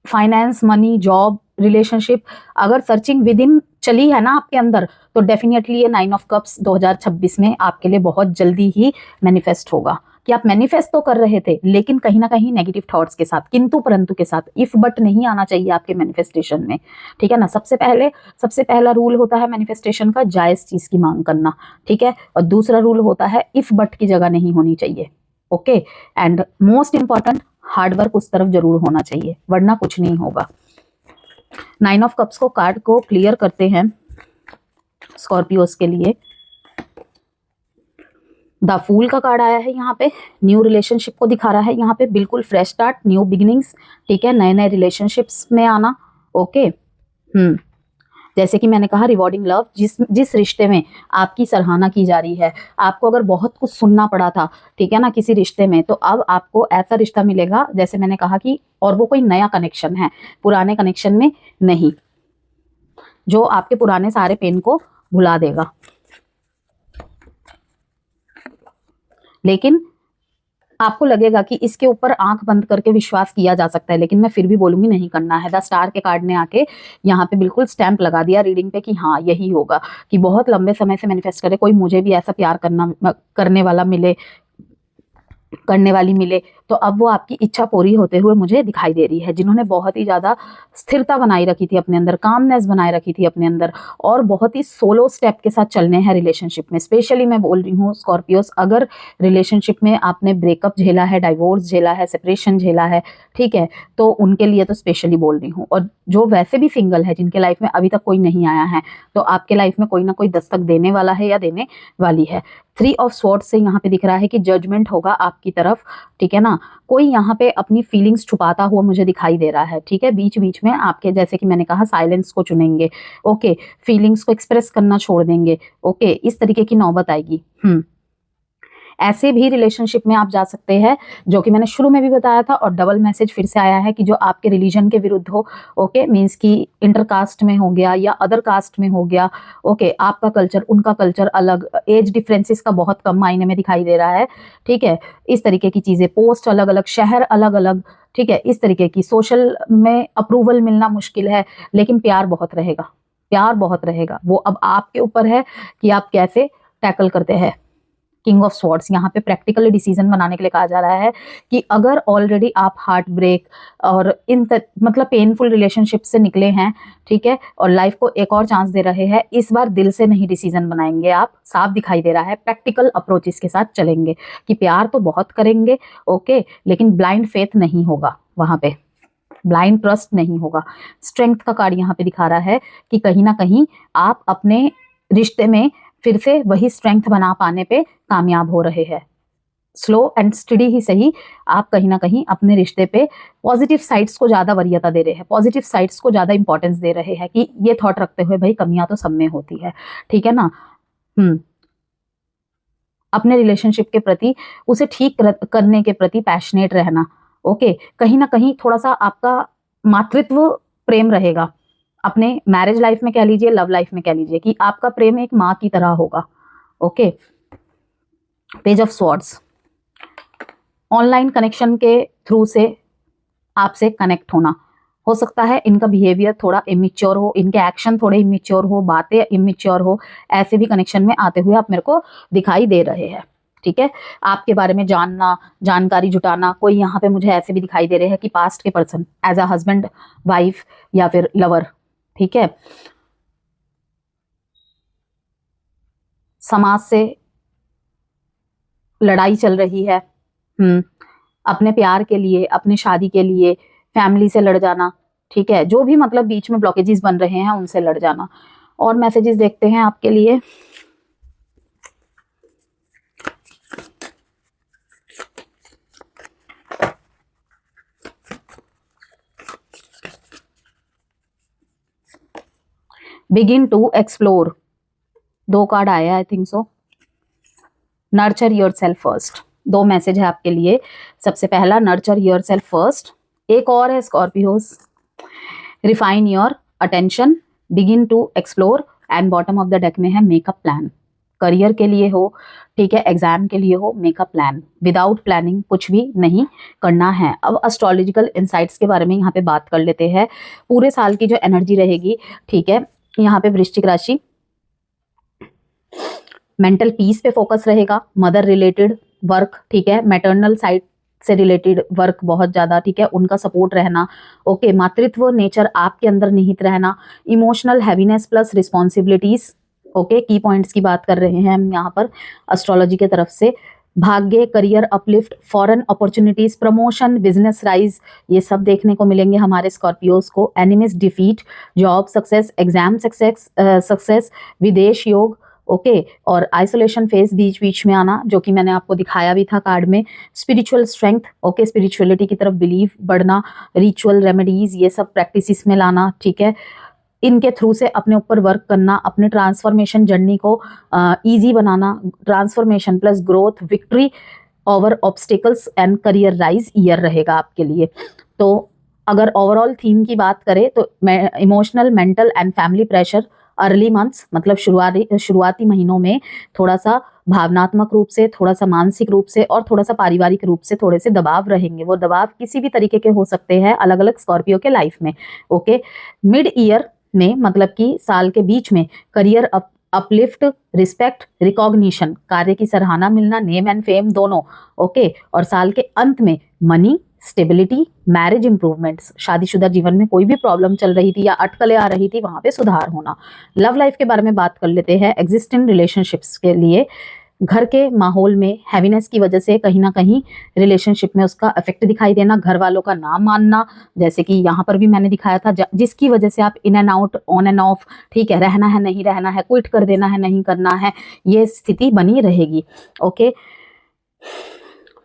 [SPEAKER 1] फाइनेंस, मनी, जॉब, रिलेशनशिप, अगर सर्चिंग विद इन चली है ना आपके अंदर, तो डेफिनेटली ये 9 ऑफ कप्स 2026 में आपके लिए बहुत जल्दी ही मैनिफेस्ट होगा। कि आप मैनिफेस्ट तो कर रहे थे लेकिन कहीं ना कहीं नेगेटिव थॉट्स के साथ, किंतु परंतु के साथ, इफ बट नहीं आना चाहिए आपके मैनिफेस्टेशन में, ठीक है ना। सबसे पहला रूल होता है मैनिफेस्टेशन का, जायज चीज की मांग करना, ठीक है। और दूसरा रूल होता है इफ बट की जगह नहीं होनी चाहिए। Okay, and most important, hard work उस तरफ जरूर होना चाहिए, वरना कुछ नहीं होगा। 9 ऑफ कप्स को कार्ड को क्लियर करते हैं स्कॉर्पियोस के लिए। द फूल का कार्ड आया है यहाँ पे, न्यू रिलेशनशिप को दिखा रहा है यहाँ पे, बिल्कुल फ्रेश स्टार्ट, न्यू बिगिनिंग्स, ठीक है, नए नए रिलेशनशिप्स में आना। ओके, जैसे कि मैंने कहा रिवॉर्डिंग लव, जिस रिश्ते में आपकी सराहना की जा रही है, आपको अगर बहुत कुछ सुनना पड़ा था, ठीक है ना, किसी रिश्ते में, तो अब आपको ऐसा रिश्ता मिलेगा, जैसे मैंने कहा कि, और वो कोई नया कनेक्शन है, पुराने कनेक्शन में नहीं, जो आपके पुराने सारे पेन को भुला देगा। लेकिन आपको लगेगा कि इसके ऊपर आंख बंद करके विश्वास किया जा सकता है, लेकिन मैं फिर भी बोलूंगी नहीं करना है। द स्टार के कार्ड ने आके यहाँ पे बिल्कुल स्टैंप लगा दिया रीडिंग पे कि हाँ यही होगा, कि बहुत लंबे समय से मैनिफेस्ट करे, कोई मुझे भी ऐसा प्यार करने वाली मिले, तो अब वो आपकी इच्छा पूरी होते हुए मुझे दिखाई दे रही है। जिन्होंने बहुत ही ज्यादा स्थिरता बनाई रखी थी अपने अंदर, कामनेस बनाए रखी थी अपने अंदर, और बहुत ही सोलो स्टेप के साथ चलने हैं रिलेशनशिप में। स्पेशली मैं बोल रही हूँ स्कॉर्पियोस, अगर रिलेशनशिप में आपने ब्रेकअप झेला है, डाइवोर्स झेला है, सेपरेशन झेला है, ठीक है, तो उनके लिए तो स्पेशली बोल रही हूँ। और जो वैसे भी सिंगल है, जिनके लाइफ में अभी तक कोई नहीं आया है, तो आपके लाइफ में कोई ना कोई दस्तक देने वाला है या देने वाली है। 3 ऑफ स्वॉर्ड्स से यहाँ पे दिख रहा है कि जजमेंट होगा आपकी तरफ, ठीक है ना। कोई यहाँ पे अपनी फीलिंग्स छुपाता हुआ मुझे दिखाई दे रहा है, ठीक है। बीच बीच में आपके, जैसे कि मैंने कहा, साइलेंस को चुनेंगे, ओके, फीलिंग्स को एक्सप्रेस करना छोड़ देंगे, ओके, इस तरीके की नौबत आएगी। ऐसे भी रिलेशनशिप में आप जा सकते हैं, जो कि मैंने शुरू में भी बताया था, और डबल मैसेज फिर से आया है कि जो आपके रिलीजन के विरुद्ध हो, ओके, मीन्स कि इंटरकास्ट में हो गया या अदर कास्ट में हो गया, ओके, आपका कल्चर उनका कल्चर अलग, एज डिफरेंसेस का बहुत कम मायने में दिखाई दे रहा है, ठीक है, इस तरीके की चीजें, पोस्ट अलग अलग, शहर अलग अलग, ठीक है, इस तरीके की, सोशल में अप्रूवल मिलना मुश्किल है, लेकिन प्यार बहुत रहेगा, प्यार बहुत रहेगा। वो अब आपके ऊपर है कि आप कैसे टैकल करते हैं। किंग ऑफ स्वॉर्ड्स, यहाँ पे प्रैक्टिकली डिसीजन बनाने के लिए कहा जा रहा है कि अगर ऑलरेडी आप हार्ट ब्रेक और मतलब पेनफुल रिलेशनशिप से निकले हैं, ठीक है, और लाइफ को एक और चांस दे रहे हैं, इस बार दिल से नहीं डिसीजन बनाएंगे आप, साफ दिखाई दे रहा है, प्रैक्टिकल अप्रोचेस के साथ चलेंगे, कि प्यार तो बहुत करेंगे, ओके, लेकिन ब्लाइंड फेथ नहीं होगा वहां पे, ब्लाइंड ट्रस्ट नहीं होगा। स्ट्रेंथ का कार्ड यहाँ पे दिखा रहा है कि कहीं ना कहीं आप अपने रिश्ते में फिर से वही स्ट्रेंथ बना पाने पे कामयाब हो रहे हैं। स्लो एंड स्टडी ही सही, आप कहीं ना कहीं अपने रिश्ते पे पॉजिटिव साइड्स को ज्यादा वरीयता दे रहे हैं, पॉजिटिव साइड्स को ज्यादा इंपॉर्टेंस दे रहे हैं कि ये थॉट रखते हुए भाई कमियां तो सब में होती है, ठीक है ना। अपने रिलेशनशिप के प्रति, उसे ठीक करने के प्रति पैशनेट रहना। ओके, कहीं ना कहीं थोड़ा सा आपका मातृत्व प्रेम रहेगा, अपने मैरिज लाइफ में कह लीजिए, लव लाइफ में कह लीजिए, कि आपका प्रेम एक माँ की तरह होगा। Okay, page of swords, online connection के थ्रू से आपसे कनेक्ट होना हो सकता है, इनका बिहेवियर थोड़ा इमेच्योर हो, इनके एक्शन थोड़े इमेच्योर हो, बातें इमेच्योर हो, ऐसे भी कनेक्शन में आते हुए आप मेरे को दिखाई दे रहे हैं, ठीक है। आपके बारे में जानना, जानकारी जुटाना, कोई यहाँ पे मुझे ऐसे भी दिखाई दे रहे हैं कि पास्ट के person as a husband, wife या फिर लवर, ठीक है। समाज से लड़ाई चल रही है, अपने प्यार के लिए, अपने शादी के लिए, फैमिली से लड़ जाना, ठीक है। जो भी मतलब बीच में ब्लॉकेजेस बन रहे हैं उनसे लड़ जाना। और मैसेजेस देखते हैं आपके लिए। बिगिन टू एक्सप्लोर, 2 कार्ड आया, I think so. Nurture your self first, 2 message है आपके लिए। सबसे पहला नर्चर योर सेल्फ फर्स्ट, एक और है Scorpios, refine your attention, begin to explore, and bottom of the deck में है मेक अ प्लान। करियर के लिए हो, ठीक है, एग्जाम के लिए हो, make a plan. Without planning कुछ भी नहीं करना है। अब एस्ट्रोलॉजिकल इंसाइट्स के बारे में यहाँ पे बात कर लेते हैं। पूरे साल की जो एनर्जी रहेगी, ठीक है, यहाँ पे वृश्चिक राशि मेंटल पीस पे फोकस रहेगा, मदर रिलेटेड वर्क, ठीक है, मैटरनल साइड से रिलेटेड वर्क बहुत ज्यादा, ठीक है, उनका सपोर्ट रहना। ओके, मातृत्व नेचर आपके अंदर निहित रहना, emotional heaviness plus responsibilities. Okay, की पॉइंट्स की बात कर रहे हैं हम यहाँ पर एस्ट्रोलॉजी के तरफ से। भाग्य, career uplift, foreign opportunities, promotion, business rise, ये सब देखने को मिलेंगे हमारे स्कॉर्पियोज को। Enemies defeat, job success, exam success, विदेश योग, ओके, और आइसोलेशन फेज बीच बीच में आना, जो कि मैंने आपको दिखाया भी था कार्ड में। स्पिरिचुअल स्ट्रेंथ, ओके, स्पिरिचुअलिटी की तरफ बिलीव बढ़ना, रिचुअल रेमेडीज, ये सब प्रैक्टिसेस में लाना, ठीक है। इनके थ्रू से अपने ऊपर वर्क करना, अपने ट्रांसफॉर्मेशन जर्नी को easy banana. Transformation plus growth, victory over obstacles and career rise year रहेगा आपके लिए। तो अगर ओवरऑल थीम की बात करें तो emotional, mental and family pressure early months, मतलब शुरुआती महीनों में थोड़ा सा भावनात्मक रूप से, थोड़ा सा मानसिक रूप से और थोड़ा सा पारिवारिक रूप से थोड़े से दबाव रहेंगे। वो दबाव किसी भी तरीके के हो सकते हैं अलग अलग स्कॉर्पियो के लाइफ में। ओके, मिड ईयर में, मतलब कि साल के बीच में, करियर अपलिफ्ट, रिस्पेक्ट, रिकॉग्निशन, कार्य की सराहना मिलना, नेम एंड फेम दोनों। ओके, और साल के अंत में मनी, स्टेबिलिटी, मैरिज इंप्रूवमेंट्स, शादीशुदा जीवन में कोई भी प्रॉब्लम चल रही थी या अटकलें आ रही थी, वहां पे सुधार होना। लव लाइफ के बारे में बात कर लेते हैं। एग्जिस्टिंग रिलेशनशिप्स के लिए घर के माहौल में हैवीनेस की वजह से कहीं ना कहीं रिलेशनशिप में उसका इफेक्ट दिखाई देना, घर वालों का ना मानना, जैसे कि यहाँ पर भी मैंने दिखाया था, जिसकी वजह से आप in and out, on end of, ठीक है, रहना है नहीं रहना है, क्विट कर देना है नहीं करना है, ये स्थिति बनी रहेगी। ओके,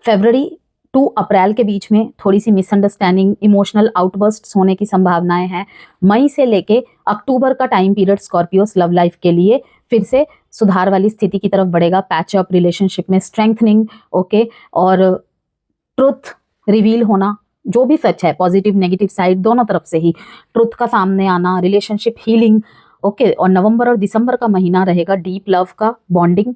[SPEAKER 1] फरवरी टू अप्रैल के बीच में थोड़ी सी मिसअंडरस्टैंडिंग, इमोशनल आउटबर्स्ट होने की संभावनाएं हैं। मई से लेके अक्टूबर का time period Scorpios love life के लिए फिर से सुधार वाली स्थिति की तरफ बढ़ेगा। पैचअप, रिलेशनशिप में स्ट्रेंथनिंग, ओके, और ट्रुथ रिवील होना, जो भी सच है, पॉजिटिव नेगेटिव साइड दोनों तरफ से ही ट्रुथ का सामने आना, रिलेशनशिप हीलिंग। ओके, और नवंबर और दिसंबर का महीना रहेगा डीप लव का, बॉन्डिंग,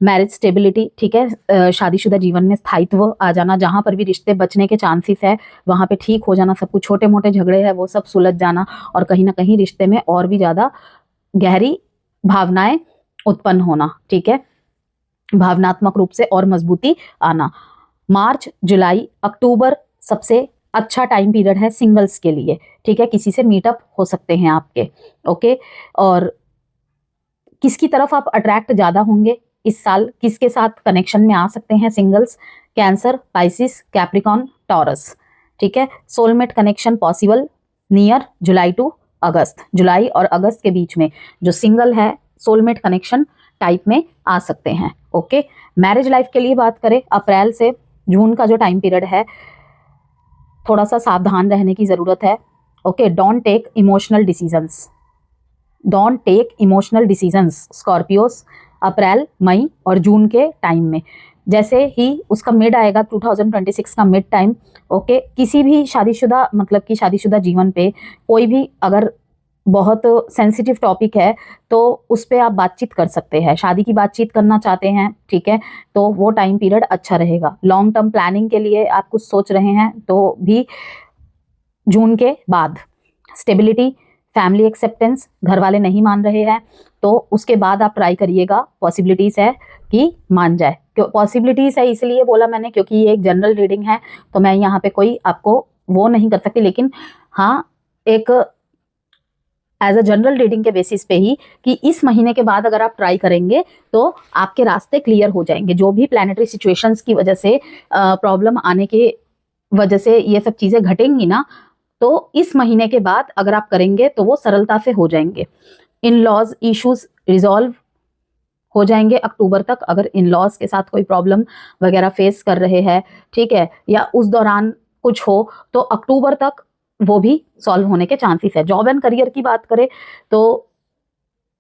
[SPEAKER 1] मैरिज स्टेबिलिटी, ठीक है, शादीशुदा जीवन में स्थायित्व आ जाना, जहां पर भी रिश्ते बचने के चांसेस है वहां पे ठीक हो जाना, सब कुछ छोटे मोटे झगड़े हैं वो सब सुलझ जाना, और कहीं ना कहीं रिश्ते में और भी ज्यादा गहरी भावनाएं उत्पन्न होना, ठीक है, भावनात्मक रूप से और मजबूती आना। मार्च, जुलाई, अक्टूबर सबसे अच्छा टाइम पीरियड है सिंगल्स के लिए, ठीक है, किसी से मीटअप हो सकते हैं आपके। ओके, और किसकी तरफ आप अट्रैक्ट ज्यादा होंगे इस साल, किसके साथ कनेक्शन में आ सकते हैं singles? Cancer, Pisces, Capricorn, Taurus, ठीक है। Soulmate connection possible near July to August, जुलाई और अगस्त के बीच में जो सिंगल है सोलमेट कनेक्शन टाइप में आ सकते हैं। ओके, मैरिज लाइफ के लिए बात करें, अप्रैल से जून का जो टाइम पीरियड है थोड़ा सा सावधान रहने की ज़रूरत है। Okay, don't take emotional decisions, don't take emotional decisions Scorpios अप्रैल, मई और जून के टाइम में। जैसे ही उसका मिड आएगा 2026 का मिड टाइम, ओके, किसी भी शादीशुदा मतलब कि शादीशुदा जीवन पे कोई भी अगर बहुत सेंसिटिव टॉपिक है तो उस पर आप बातचीत कर सकते हैं। शादी की बातचीत करना चाहते हैं, ठीक है, तो वो टाइम पीरियड अच्छा रहेगा। लॉन्ग टर्म प्लानिंग के लिए आप कुछ सोच रहे हैं तो भी जून के बाद। स्टेबिलिटी, फैमिली एक्सेप्टेंस, घर वाले नहीं मान रहे हैं तो उसके बाद आप ट्राई करिएगा, पॉसिबिलिटीज़ है कि मान जाए। क्यों पॉसिबिलिटीज़ है इसलिए बोला मैंने क्योंकि ये एक जनरल रीडिंग है, तो मैं यहाँ पे कोई आपको वो नहीं कर सकती, लेकिन हाँ एक एज अ जनरल रीडिंग के बेसिस पे ही कि इस महीने के बाद अगर आप ट्राई करेंगे तो आपके रास्ते क्लियर हो जाएंगे। जो भी प्लानिटरी सिचुएशंस की वजह से प्रॉब्लम आने के वजह से ये सब चीज़ें घटेंगी ना, तो इस महीने के बाद अगर आप करेंगे तो वो सरलता से हो जाएंगे। इन लॉज इश्यूज रिजॉल्व हो जाएंगे अक्टूबर तक। अगर इन लॉज के साथ कोई प्रॉब्लम वगैरह फेस कर रहे हैं, ठीक है, या उस दौरान कुछ हो तो अक्टूबर तक वो भी सॉल्व होने के चांसेस है। जॉब एंड करियर की बात करें तो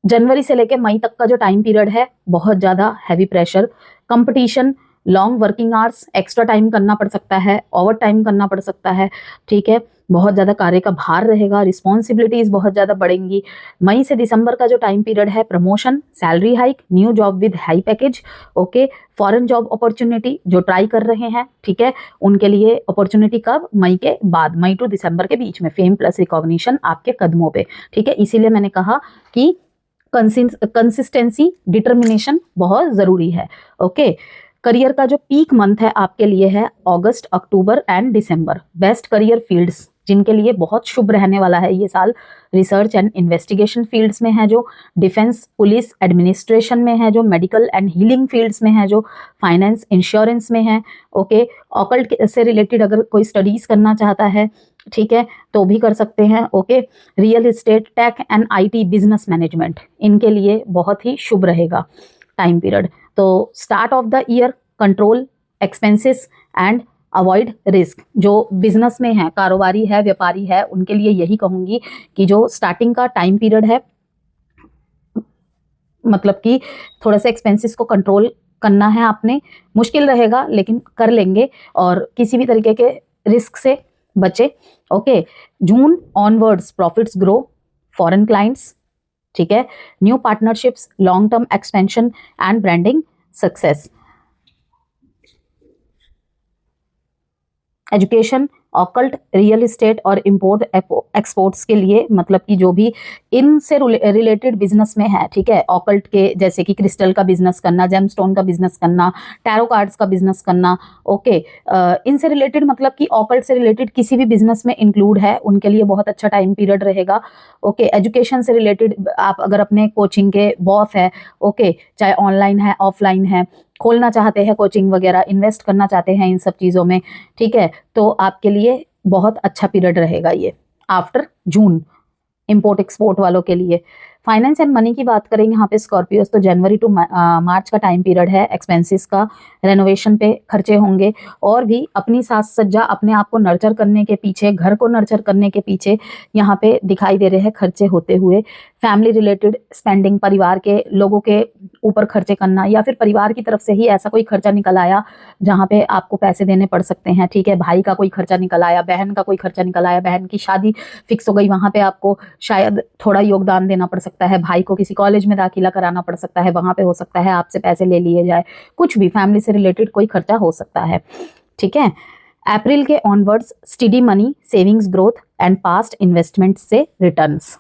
[SPEAKER 1] जनवरी से लेकर मई तक का जो टाइम पीरियड है बहुत ज़्यादा heavy pressure, competition, long working hours, extra time करना पड़ सकता है, ओवर टाइम करना पड़ सकता है, ठीक है, बहुत ज़्यादा कार्य का भार रहेगा, रिस्पॉन्सिबिलिटीज़ बहुत ज़्यादा बढ़ेंगी। मई से दिसंबर का जो टाइम पीरियड है, promotion, salary hike, new job with high package, okay, foreign job opportunity जो ट्राई कर रहे हैं, ठीक है, उनके लिए अपॉर्चुनिटी कब, मई के बाद, मई टू दिसंबर के बीच में, फेम प्लस रिकॉग्निशन आपके कदमों पे, ठीक है। इसीलिए मैंने कहा कि कंसिस्टेंसी, डिटर्मिनेशन बहुत ज़रूरी है। ओके, करियर का जो पीक मंथ है आपके लिए है August, October and December. Best career fields जिनके लिए बहुत शुभ रहने वाला है ये साल, रिसर्च एंड इन्वेस्टिगेशन फील्ड्स में है, जो डिफेंस, पुलिस, एडमिनिस्ट्रेशन में है, जो मेडिकल एंड हीलिंग फील्ड्स में है, जो फाइनेंस, इंश्योरेंस में है, ओके, ऑकल्ट से रिलेटेड अगर कोई स्टडीज़ करना चाहता है, ठीक है, तो भी कर सकते हैं। Okay, real estate, tech and IT, business management, इनके लिए बहुत ही शुभ रहेगा टाइम पीरियड। तो start of the year, control expenses and avoid risk. जो बिजनेस में है, कारोबारी है, व्यापारी है, उनके लिए यही कहूँगी कि जो स्टार्टिंग का टाइम पीरियड है मतलब कि थोड़ा सा एक्सपेंसेस को कंट्रोल करना है आपने। मुश्किल रहेगा लेकिन कर लेंगे, और किसी भी तरीके के रिस्क से बचे। Okay, June onwards profits grow, foreign clients, ठीक है, new partnerships, long term expansion and branding success. Education, occult, real estate और इंपोर्ट एक्सपोर्ट्स के लिए मतलब कि जो भी इनसे रिलेटेड बिजनेस में है, ठीक है, ऑकल्ट के जैसे कि क्रिस्टल का बिजनेस करना, जेमस्टोन का बिजनेस करना, टैरो कार्ड्स का बिजनेस करना, ओके, इनसे रिलेटेड मतलब कि ऑकल्ट से रिलेटेड किसी भी बिजनेस में इंक्लूड है, उनके लिए बहुत अच्छा टाइम पीरियड रहेगा। ओके, एजुकेशन से रिलेटेड आप अगर अपने कोचिंग के बॉस है, ओके, चाहे ऑनलाइन है, ऑफलाइन है, खोलना चाहते हैं कोचिंग वगैरह, इन्वेस्ट करना चाहते हैं इन सब चीज़ों में, ठीक है, तो आपके लिए बहुत अच्छा पीरियड रहेगा ये आफ्टर जून। इंपोर्ट एक्सपोर्ट वालों के लिए फाइनेंस एंड मनी की बात करें यहाँ पे स्कॉर्पियोस, तो जनवरी टू मार्च का टाइम पीरियड है। एक्सपेंसेस का, रेनोवेशन पे खर्चे होंगे, और भी अपनी साज सज्जा, अपने आप को नर्चर करने के पीछे, घर को नर्चर करने के पीछे यहाँ पे दिखाई दे रहे हैं खर्चे होते हुए। फैमिली रिलेटेड स्पेंडिंग, परिवार के लोगों के ऊपर खर्चे करना, या फिर परिवार की तरफ से ही ऐसा कोई खर्चा निकल आया जहाँ पे आपको पैसे देने पड़ सकते हैं, ठीक है, भाई का कोई खर्चा निकल आया, बहन का कोई खर्चा निकल आया, बहन की शादी फिक्स हो गई, वहाँ पे आपको शायद थोड़ा योगदान देना पड़ सकता है, भाई को किसी कॉलेज में दाखिला कराना पड़ सकता है, वहाँ पे हो सकता है आपसे पैसे ले लिए जाए, कुछ भी फैमिली से रिलेटेड कोई खर्चा हो सकता है, ठीक है। अप्रैल के onwards study money, savings growth and past investment से रिटर्न्स।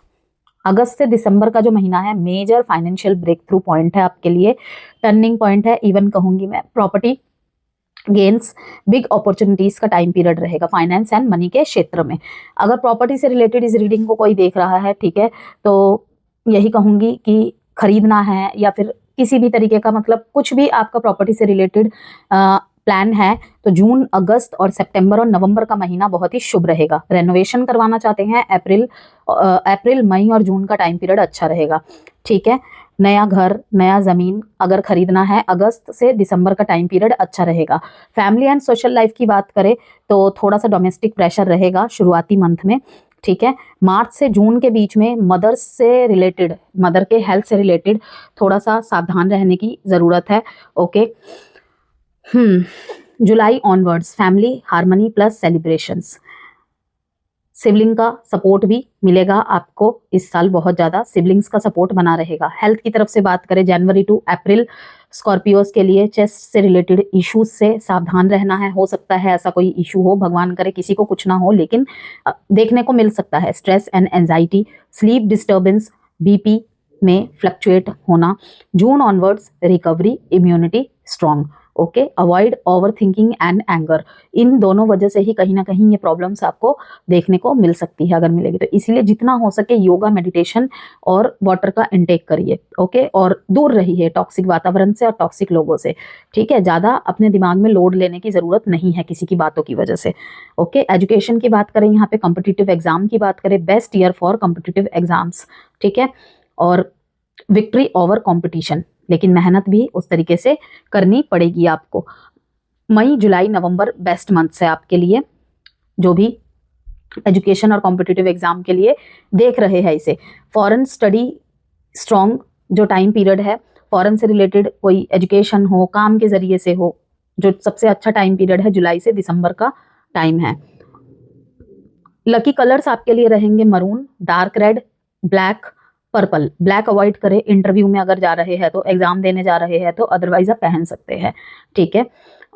[SPEAKER 1] अगस्त से दिसंबर का जो महीना है major financial breakthrough point है आपके लिए, टर्निंग पॉइंट है, इवन कहूंगी मैं प्रॉपर्टी गेन्स, बिग अपॉर्चुनिटीज का टाइम पीरियड रहेगा फाइनेंस एंड मनी के क्षेत्र में। अगर प्रॉपर्टी से रिलेटेड इस रीडिंग को कोई देख रहा है, ठीक है, तो यही कहूंगी कि खरीदना है या फिर किसी भी तरीके का मतलब कुछ भी आपका प्रॉपर्टी से रिलेटेड प्लान है, तो जून, अगस्त और सितंबर और नवंबर का महीना बहुत ही शुभ रहेगा। रेनोवेशन करवाना चाहते हैं, अप्रैल, मई और जून का टाइम पीरियड अच्छा रहेगा, ठीक है। नया घर, नया ज़मीन अगर खरीदना है, अगस्त से दिसंबर का टाइम पीरियड अच्छा रहेगा। फैमिली एंड सोशल लाइफ की बात करें तो थोड़ा सा डोमेस्टिक प्रेशर रहेगा शुरुआती मंथ में, ठीक है। मार्च से जून के बीच में मदर से रिलेटेड, मदर के हेल्थ से रिलेटेड थोड़ा सा सावधान रहने की ज़रूरत है, okay. July onwards family harmony plus celebrations, sibling का सपोर्ट भी मिलेगा आपको इस साल, बहुत ज़्यादा सिबलिंग्स का सपोर्ट बना रहेगा। हेल्थ की तरफ से बात करें, जनवरी टू अप्रैल स्कॉर्पियोज के लिए चेस्ट से रिलेटेड इश्यूज से सावधान रहना है। हो सकता है ऐसा कोई इशू हो, भगवान करे किसी को कुछ ना हो, लेकिन देखने को मिल सकता है। Stress and anxiety, sleep disturbance, BP में फ्लक्चुएट होना। June onwards recovery, immunity strong, okay. Avoid overthinking and anger, इन दोनों वजह से ही कहीं ना कहीं ये प्रॉब्लम्स आपको देखने को मिल सकती है। अगर मिलेगी तो इसीलिए जितना हो सके योगा, मेडिटेशन और वाटर का इंटेक करिए, ओके। और दूर रहिए टॉक्सिक वातावरण से और टॉक्सिक लोगों से, ठीक है। ज़्यादा अपने दिमाग में लोड लेने की ज़रूरत नहीं है किसी की बातों की वजह से, ओके। एजुकेशन की बात करें, यहाँ पे कॉम्पिटिटिव एग्जाम की बात करें, best year for competitive exams, ठीक है। और विक्ट्री ओवर कॉम्पिटिशन, लेकिन मेहनत भी उस तरीके से करनी पड़ेगी आपको। मई जुलाई नवंबर बेस्ट मंथ्स है आपके लिए, जो भी एजुकेशन और कॉम्पिटिटिव एग्जाम के लिए देख रहे हैं इसे। फॉरेन स्टडी स्ट्रॉन्ग जो टाइम पीरियड है, फॉरेन से रिलेटेड कोई एजुकेशन हो, काम के जरिए से हो, जो सबसे अच्छा टाइम पीरियड है जुलाई से दिसंबर का टाइम है। लकी कलर्स आपके लिए रहेंगे maroon, dark red, black, purple. Black avoid करें इंटरव्यू में अगर जा रहे हैं तो, एग्जाम देने जा रहे हैं तो, अदरवाइज आप पहन सकते हैं, ठीक है।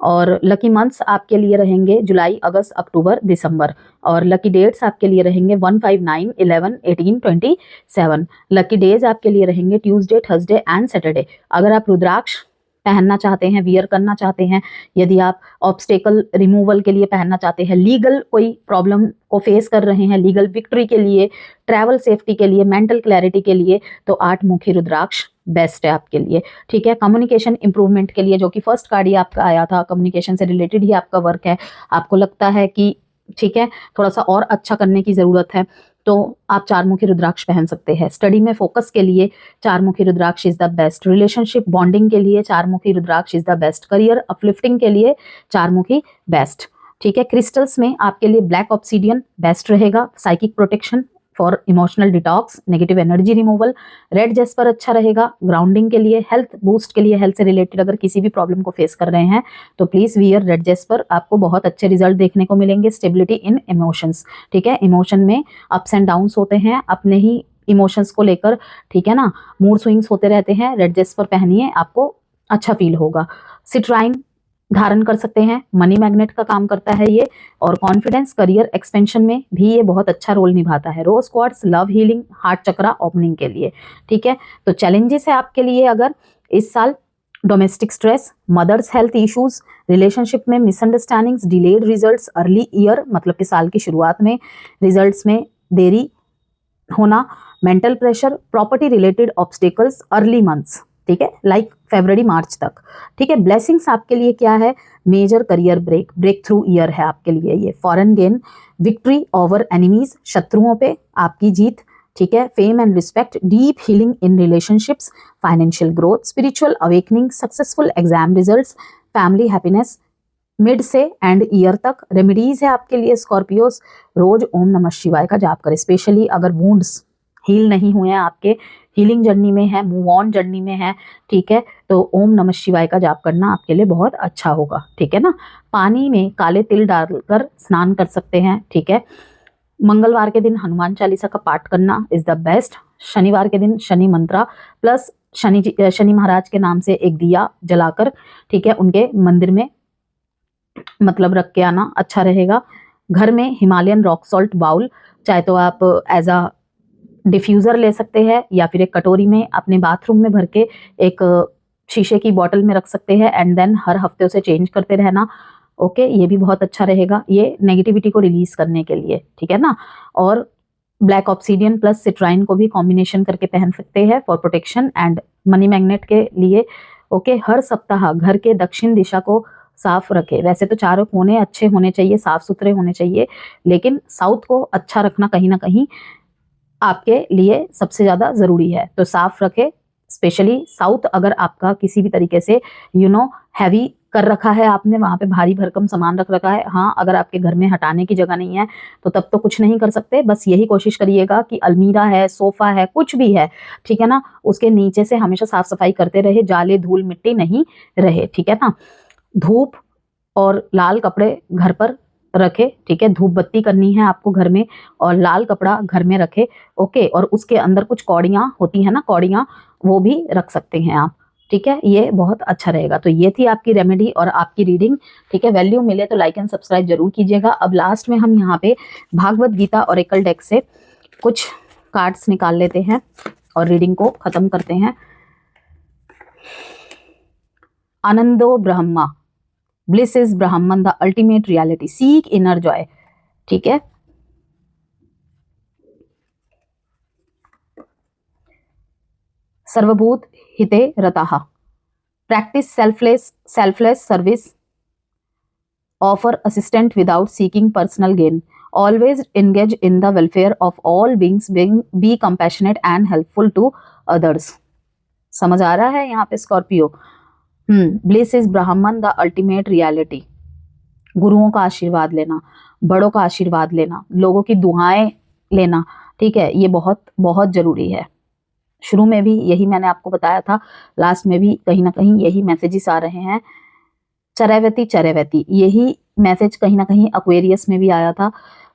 [SPEAKER 1] और लकी मंथ्स आपके लिए रहेंगे जुलाई, अगस्त, अक्टूबर, दिसंबर। और लकी डेट्स आपके लिए रहेंगे 1, 5, 9, 11, 18, 27। लकी डेज आपके लिए रहेंगे ट्यूसडे, थर्सडे एंड सैटरडे। अगर आप रुद्राक्ष पहनना चाहते हैं, वियर करना चाहते हैं, यदि आप ऑब्स्टेकल रिमूवल के लिए पहनना चाहते हैं, लीगल कोई प्रॉब्लम को फेस कर रहे हैं, लीगल विक्ट्री के लिए, ट्रैवल सेफ्टी के लिए, मेंटल क्लैरिटी के लिए, तो 8 मुखी रुद्राक्ष बेस्ट है आपके लिए, ठीक है। कम्युनिकेशन इंप्रूवमेंट के लिए, जो कि फर्स्ट कार्ड ही आपका आया था, कम्युनिकेशन से रिलेटेड ही आपका वर्क है, आपको लगता है कि ठीक है थोड़ा सा और अच्छा करने की ज़रूरत है, तो आप 4 मुखी रुद्राक्ष पहन सकते हैं। स्टडी में फोकस के लिए 4 मुखी rudraksha is the best. Relationship bonding के लिए 4 मुखी rudraksha is the best. Career uplifting के लिए 4 मुखी बेस्ट, ठीक है। क्रिस्टल्स में आपके लिए ब्लैक ऑब्सीडियन बेस्ट रहेगा, psychic protection for emotional detox, negative energy removal. Red Jasper अच्छा रहेगा ग्राउंडिंग के लिए, हेल्थ बूस्ट के लिए, हेल्थ से रिलेटेड अगर किसी भी प्रॉब्लम को फेस कर रहे हैं तो प्लीज वियर रेड जेस्पर, आपको बहुत अच्छे रिजल्ट देखने को मिलेंगे। स्टेबिलिटी इन इमोशंस, ठीक है। इमोशन में अप्स एंड डाउन्स होते हैं अपने ही इमोशंस को लेकर, ठीक है ना, मूड स्विंग्स होते रहते हैं। रेड जेस्पर पहनिए, आपको अच्छा फील होगा। सिट्राइन धारण कर सकते हैं, मनी मैग्नेट का काम करता है ये, और कॉन्फिडेंस, करियर एक्सपेंशन में भी ये बहुत अच्छा रोल निभाता है। Rose quartz love healing, heart chakra opening के लिए, ठीक है। तो चैलेंजेस है आपके लिए अगर इस साल, domestic stress, mother's health issues, relationship में misunderstandings, delayed results early year, मतलब कि साल की शुरुआत में रिजल्ट्स में देरी होना, mental pressure, property related obstacles early months, ठीक है, लाइक फरवरी मार्च तक, ठीक है। ब्लेसिंग्स आपके लिए क्या है, major career breakthrough year है आपके लिए ये। Foreign gain, victory over enemies, शत्रुओं पे आपकी जीत, ठीक है। Fame and respect, deep healing in relationships, financial growth, spiritual awakening, successful exam results, family happiness mid से एंड ईयर तक। रेमेडीज है आपके लिए स्कॉर्पियोस, रोज ओम नमः शिवाय का जाप करें, स्पेशली अगर वुंड्स हील नहीं हुए हैं आपके, हीलिंग जर्नी में है, मूव ऑन जर्नी में है, ठीक है, तो ओम नमः शिवाय का जाप करना आपके लिए बहुत अच्छा होगा, ठीक है ना। पानी में काले तिल डालकर स्नान कर सकते हैं, ठीक है। मंगलवार के दिन हनुमान चालीसा का पाठ करना इज द बेस्ट। शनिवार के दिन शनि मंत्रा प्लस शनि महाराज के नाम से एक दिया जलाकर, ठीक है, उनके मंदिर में मतलब रख के आना अच्छा रहेगा। घर में हिमालयन रॉक सॉल्ट बाउल, चाहे तो आप एज अ डिफ्यूज़र ले सकते हैं या फिर एक कटोरी में अपने बाथरूम में भर के एक शीशे की बॉटल में रख सकते हैं, एंड देन हर हफ्ते उसे चेंज करते रहना, ओके। ये भी बहुत अच्छा रहेगा, ये नेगेटिविटी को रिलीज करने के लिए, ठीक है ना। और ब्लैक ऑब्सीडियन प्लस सिट्राइन को भी कॉम्बिनेशन करके पहन सकते हैं for protection and money magnet के लिए, ओके। हर सप्ताह घर के दक्षिण दिशा को साफ रखें। वैसे तो चारों कोने अच्छे होने चाहिए, साफ सुथरे होने चाहिए, लेकिन साउथ को अच्छा रखना कहीं ना कहीं आपके लिए सबसे ज़्यादा ज़रूरी है, तो साफ रखें स्पेशली साउथ अगर आपका किसी भी तरीके से हैवी कर रखा है, आपने वहां पे भारी भरकम सामान रख रखा है, हाँ अगर आपके घर में हटाने की जगह नहीं है तो तब तो कुछ नहीं कर सकते। बस यही कोशिश करिएगा कि अलमीरा है, सोफा है, कुछ भी है, ठीक है ना, उसके नीचे से हमेशा साफ सफाई करते रहे, जाले धूल मिट्टी नहीं रहे, ठीक है ना। धूप और लाल कपड़े घर पर रखे, ठीक है, धूप बत्ती करनी है आपको घर में, और लाल कपड़ा घर में रखे, ओके। और उसके अंदर कुछ कौड़ियाँ होती है ना, कौड़ियाँ, वो भी रख सकते हैं आप, ठीक है, ये बहुत अच्छा रहेगा। तो ये थी आपकी रेमेडी और आपकी रीडिंग, ठीक है। वैल्यू मिले तो लाइक एंड सब्सक्राइब जरूर कीजिएगा। अब लास्ट में हम यहाँ पे भागवत गीता ऑरेकल डेक से कुछ कार्ड्स निकाल लेते हैं और रीडिंग को खत्म करते हैं। आनंदो ब्रह्मा, ब्लिस इज ब्राह्मण, the ultimate reality, seek inner Joy, ठीक है। सर्वभूत हिते रताः, practice selfless service, offer assistance without seeking personal gain, always engage in the welfare of all beings, be compassionate and helpful to others। समझ आ रहा है यहाँ पे स्कॉर्पियो। ब्लिस इज ब्राह्मण, द अल्टीमेट रियलिटी, गुरुओं का आशीर्वाद लेना, बड़ों का आशीर्वाद लेना, लोगों की दुआएं लेना, ठीक है, ये बहुत बहुत जरूरी है। शुरू में भी यही मैंने आपको बताया था, लास्ट में भी कहीं ना कहीं यही मैसेजेस आ रहे हैं। चरैवती चरैवती, यही मैसेज कहीं ना कहीं एक्वेरियस में भी आया था,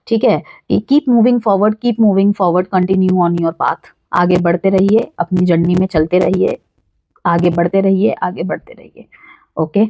[SPEAKER 1] ठीक है। Keep moving forward, continue on your path, आगे बढ़ते रहिए, अपनी जर्नी में चलते रहिए, आगे बढ़ते रहिए, आगे बढ़ते रहिए, ओके।